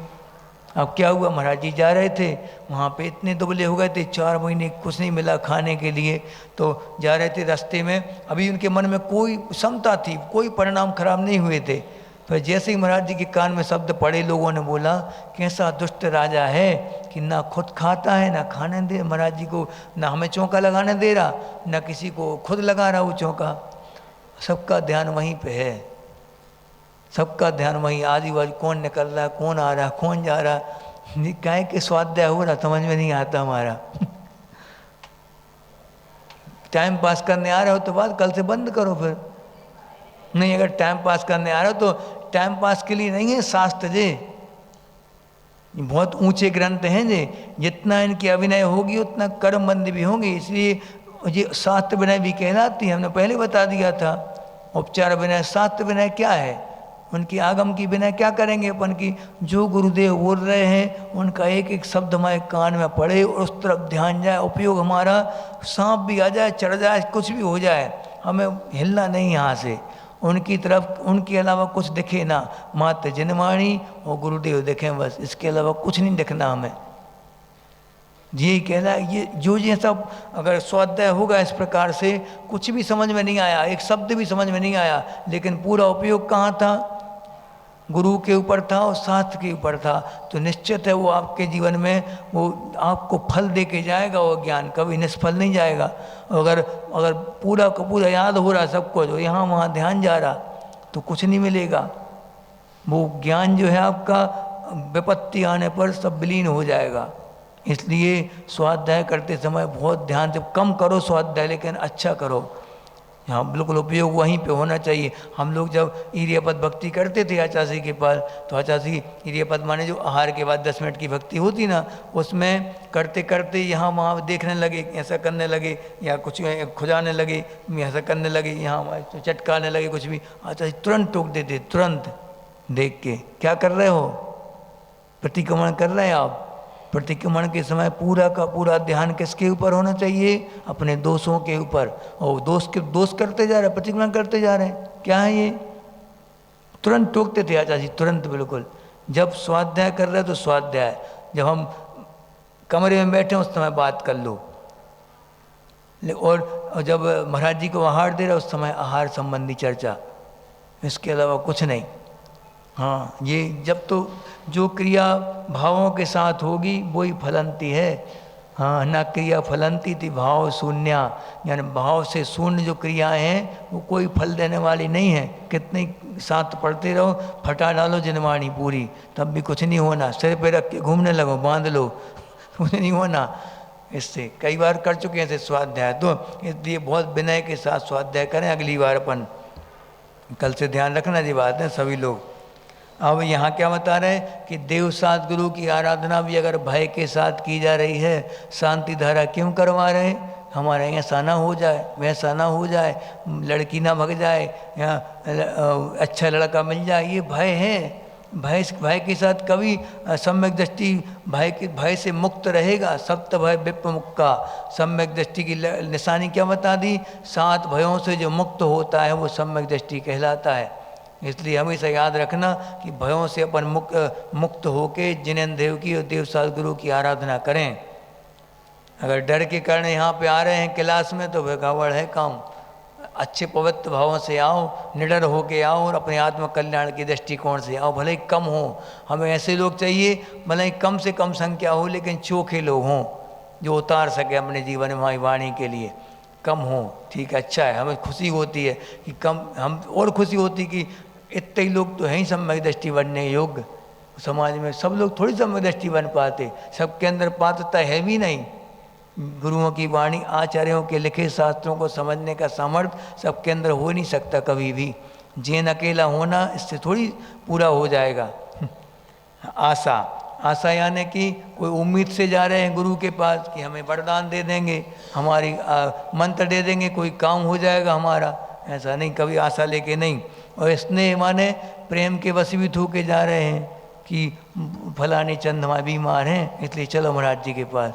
अब क्या हुआ, महाराज जी जा रहे थे, वहाँ पे इतने दुबले हो गए थे, 4 महीने कुछ नहीं मिला खाने के लिए। तो जा रहे थे रास्ते में, अभी उनके मन में कोई समता थी, कोई परिणाम खराब नहीं हुए थे। फिर जैसे ही महाराज जी के कान में शब्द पड़े, लोगों ने बोला कैसा दुष्ट राजा है कि ना खुद खाता है ना खाने दे महाराज जी को, ना हमें चौका लगाने दे रहा, ना किसी को खुद लगा रहा वो चौका। सबका ध्यान वहीं पे है, सबका ध्यान वहीं, आजू बाजू कौन निकल रहा है, कौन आ रहा है, कौन जा रहा है, काय के स्वाध्याय हो रहा समझ में नहीं आता हमारा। टाइम पास करने आ रहे हो तो बात कल से बंद करो फिर। नहीं, अगर टाइम पास करने आ रहे हो तो टाइम पास के लिए नहीं है शास्त्र जे, बहुत ऊंचे ग्रंथ हैं जे, जितना इनकी अभिनय होगी उतना कर्मबंद भी होंगे, इसलिए ये शास्त्र विनय भी कहलाती है। हमने पहले बता दिया था, उपचार विनय शास्त्र विनय क्या है, उनकी आगम की विनय क्या करेंगे अपन की, जो गुरुदेव बोल रहे हैं उनका एक एक शब्द हमारे कान में पड़े और उस तरफ ध्यान जाए, उपयोग हमारा, सांप भी आ जाए, चढ़ जाए, कुछ भी हो जाए, हमें हिलना नहीं यहाँ से, उनकी तरफ, उनके अलावा कुछ दिखे ना, मात्र जनवाणी और गुरुदेव दिखें बस, इसके अलावा कुछ नहीं दिखना हमें। यही कहना है, ये जो ये सब अगर स्वाध्याय होगा इस प्रकार से, कुछ भी समझ में नहीं आया, एक शब्द भी समझ में नहीं आया, लेकिन पूरा उपयोग कहाँ था, गुरु के ऊपर था और शास्त्र के ऊपर था, तो निश्चित है वो आपके जीवन में वो आपको फल दे के जाएगा, वो ज्ञान कभी निष्फल नहीं जाएगा। अगर अगर पूरा का पूरा याद हो रहा सबको, जो यहाँ वहाँ ध्यान जा रहा, तो कुछ नहीं मिलेगा। वो ज्ञान जो है आपका विपत्ति आने पर सब विलीन हो जाएगा। इसलिए स्वाध्याय करते समय बहुत ध्यान से, कम करो स्वाध्याय लेकिन अच्छा करो। हाँ, बिल्कुल उपयोग वहीं पे होना चाहिए। हम लोग जब इरियापद भक्ति करते थे आचार्य के पास, तो आचार्य इरियापद माने जो आहार के बाद 10 मिनट की भक्ति होती ना, उसमें करते करते यहाँ वहाँ देखने लगे, ऐसा करने लगे, या कुछ खुजाने लगे, ऐसा करने लगे, यहाँ चटकाने लगे, कुछ भी, आचार्य तुरंत टोक देते, तुरंत देख के, क्या कर रहे हो, प्रतिक्रमण कर रहे हैं आप। प्रतिक्रमण के समय पूरा का पूरा ध्यान किसके ऊपर होना चाहिए, अपने दोषों के ऊपर। और दोष करते जा रहे, प्रतिक्रमण करते जा रहे हैं, क्या है ये, तुरंत टोकते थे आचार्य जी, तुरंत बिल्कुल। जब स्वाध्याय कर रहे तो स्वाध्याय, जब हम कमरे में बैठे उस समय बात कर लो, और जब महाराज जी को आहार दे रहे उस समय आहार संबंधी चर्चा, इसके अलावा कुछ नहीं। हाँ, ये जब तो जो क्रिया भावों के साथ होगी वही फलंती है। हाँ, न क्रिया फलंती थी भाव शून्या, यानी भाव से शून्य जो क्रियाएं हैं वो कोई फल देने वाली नहीं है। कितने साथ पढ़ते रहो, फटा डालो जनवाणी पूरी, तब भी कुछ नहीं होना। सिर पे रख के घूमने लगो, बांध लो, कुछ नहीं होना। इससे कई बार कर चुके हैं ऐसे स्वाध्याय, तो इसलिए बहुत विनय के साथ स्वाध्याय करें। अगली बार अपन कल से ध्यान रखना जी बात है सभी लोग। अब यहाँ क्या बता रहे हैं कि देव साथ गुरु की आराधना भी अगर भय के साथ की जा रही है, शांति धारा क्यों करवा रहे हैं, हमारे यहाँ ऐसा ना हो जाए, वैसा ना हो जाए, लड़की ना भग जाए, या अच्छा लड़का मिल जाए, ये भय है। भय के साथ कभी सम्यक दृष्टि भय से मुक्त रहेगा। सप्त भय विप्रमुक्का, सम्यक दृष्टि की निशानी क्या बता दी, 7 भयों से जो मुक्त होता है वो सम्यक दृष्टि कहलाता है। इसलिए हमेशा याद रखना कि भयों से अपन मुक्त होके जिनेन्द्र देव की और देव साथ गुरु की आराधना करें। अगर डर के कारण यहाँ पे आ रहे हैं क्लास में तो वह गड़बड़ है काम। अच्छे पवित्र भावों से आओ, निडर होके आओ और अपने आत्म कल्याण के दृष्टिकोण से आओ। भले ही कम हो, हमें ऐसे लोग चाहिए, भले ही कम से कम संख्या हो, लेकिन चोखे लोग हों जो उतार सके अपने जीवन में हमारी वाणी के लिए। कम हो, ठीक है, अच्छा है, हमें खुशी होती है कि कम, हम और खुशी होती कि इतने ही लोग तो हैं ही सम्यक दृष्टि बनने योग्य। समाज में सब लोग थोड़ी सम्यक दृष्टि बन पाते, सबके अंदर पात्रता है भी नहीं। गुरुओं की वाणी, आचार्यों के लिखे शास्त्रों को समझने का सामर्थ्य सबके अंदर हो नहीं सकता कभी भी। जैन अकेला होना इससे थोड़ी पूरा हो जाएगा। आशा यानी कि कोई उम्मीद से जा रहे हैं गुरु के पास कि हमें वरदान दे देंगे, हमारी मंत्र दे देंगे, कोई काम हो जाएगा हमारा, ऐसा नहीं, कभी आशा लेके नहीं। और स्नेह माने प्रेम के वशीभूत होके जा रहे हैं कि फलाने चंद हमारे बीमार हैं इसलिए चलो महाराज जी के पास,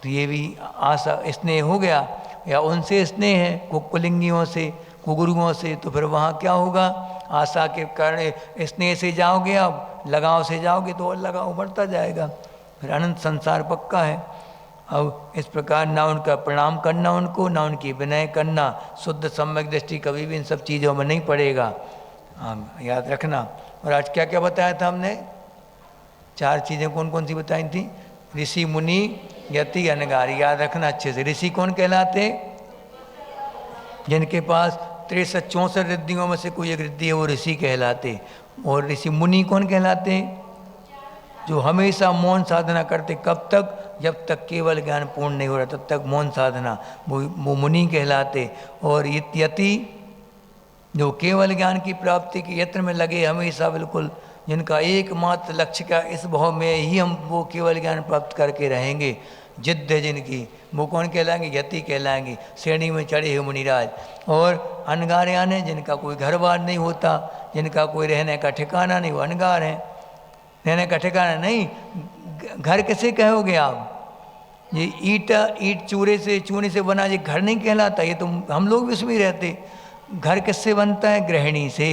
तो ये भी आशा स्नेह हो गया, या उनसे स्नेह है कुलिंगियों से, कुगुरुओं से, तो फिर वहाँ क्या होगा, आशा के कारण स्नेह से जाओगे, अब लगाव से जाओगे तो और लगाव बढ़ता जाएगा, फिर अनंत संसार पक्का है। अब इस प्रकार ना उनका प्रणाम करना उनको, ना उनकी विनय करना, शुद्ध सम्यक दृष्टि कभी भी इन सब चीज़ों में नहीं पड़ेगा। हाँ याद रखना। और आज क्या क्या बताया था हमने, 4 चीज़ें कौन कौन सी बताई थी, ऋषि मुनि यति अनगार, याद रखना अच्छे से। ऋषि कौन कहलाते, जिनके पास 63-64 रिद्धियों में से कोई एक रिद्धि है वो ऋषि कहलाते। और ऋषि मुनि कौन कहलाते, जो हमेशा मौन साधना करते, कब तक, जब तक केवल ज्ञान पूर्ण नहीं हो रहा तब तक मौन साधना, वो मुनि कहलाते। और यति जो केवल ज्ञान की प्राप्ति के यत्न में लगे हमेशा, बिल्कुल जिनका एकमात्र लक्ष्य का इस भाव में ही हम वो केवल ज्ञान प्राप्त करके रहेंगे, जिद्द है जिनकी, वो कौन कहलाएंगे, यति कहलाएंगे, श्रेणी में चढ़े हुए मुनिराज। और अनगार यानी जिनका कोई घर बार नहीं होता, जिनका कोई रहने का ठिकाना नहीं, वो अनगार हैं। रहने का ठिकाना नहीं, घर कैसे कहोगे आप, ये ईट चूने से बना ये घर नहीं कहलाता, ये तो हम लोग भी उसमें रहते। घर किससे बनता है, गृहिणी से,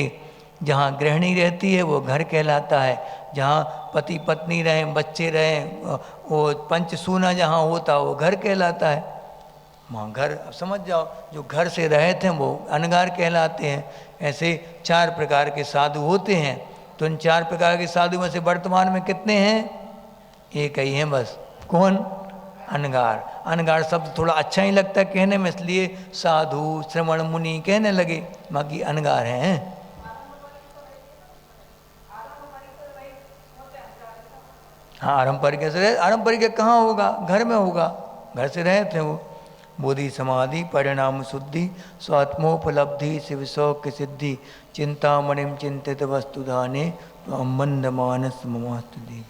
जहाँ गृहिणी रहती है वो घर कहलाता है, जहाँ पति पत्नी रहें, बच्चे रहें, वो पंचसूना जहाँ होता वो घर कहलाता है। वहाँ घर समझ जाओ, जो घर से रहे थे वो अनगार कहलाते हैं। ऐसे 4 प्रकार के साधु होते हैं। तो इन 4 प्रकार के साधु में से वर्तमान में कितने हैं, एक ही हैं बस, कौन, अनगार। अनगार शब्द थोड़ा अच्छा ही लगता है कहने में, इसलिए साधु श्रवण मुनि कहने लगे, बाकी अनगार हैं। हाँ आरंपरिक से रहे, आरंपरिक कहाँ होगा, घर में होगा, घर से रहे थे वो। बोधि समाधि परिणाम शुद्धि स्वात्मोपलब्धि शिव सौख्य सिद्धि चिंतामणिम चिंतित वस्तुदाने तो मंद मानस ममास्तु देवी।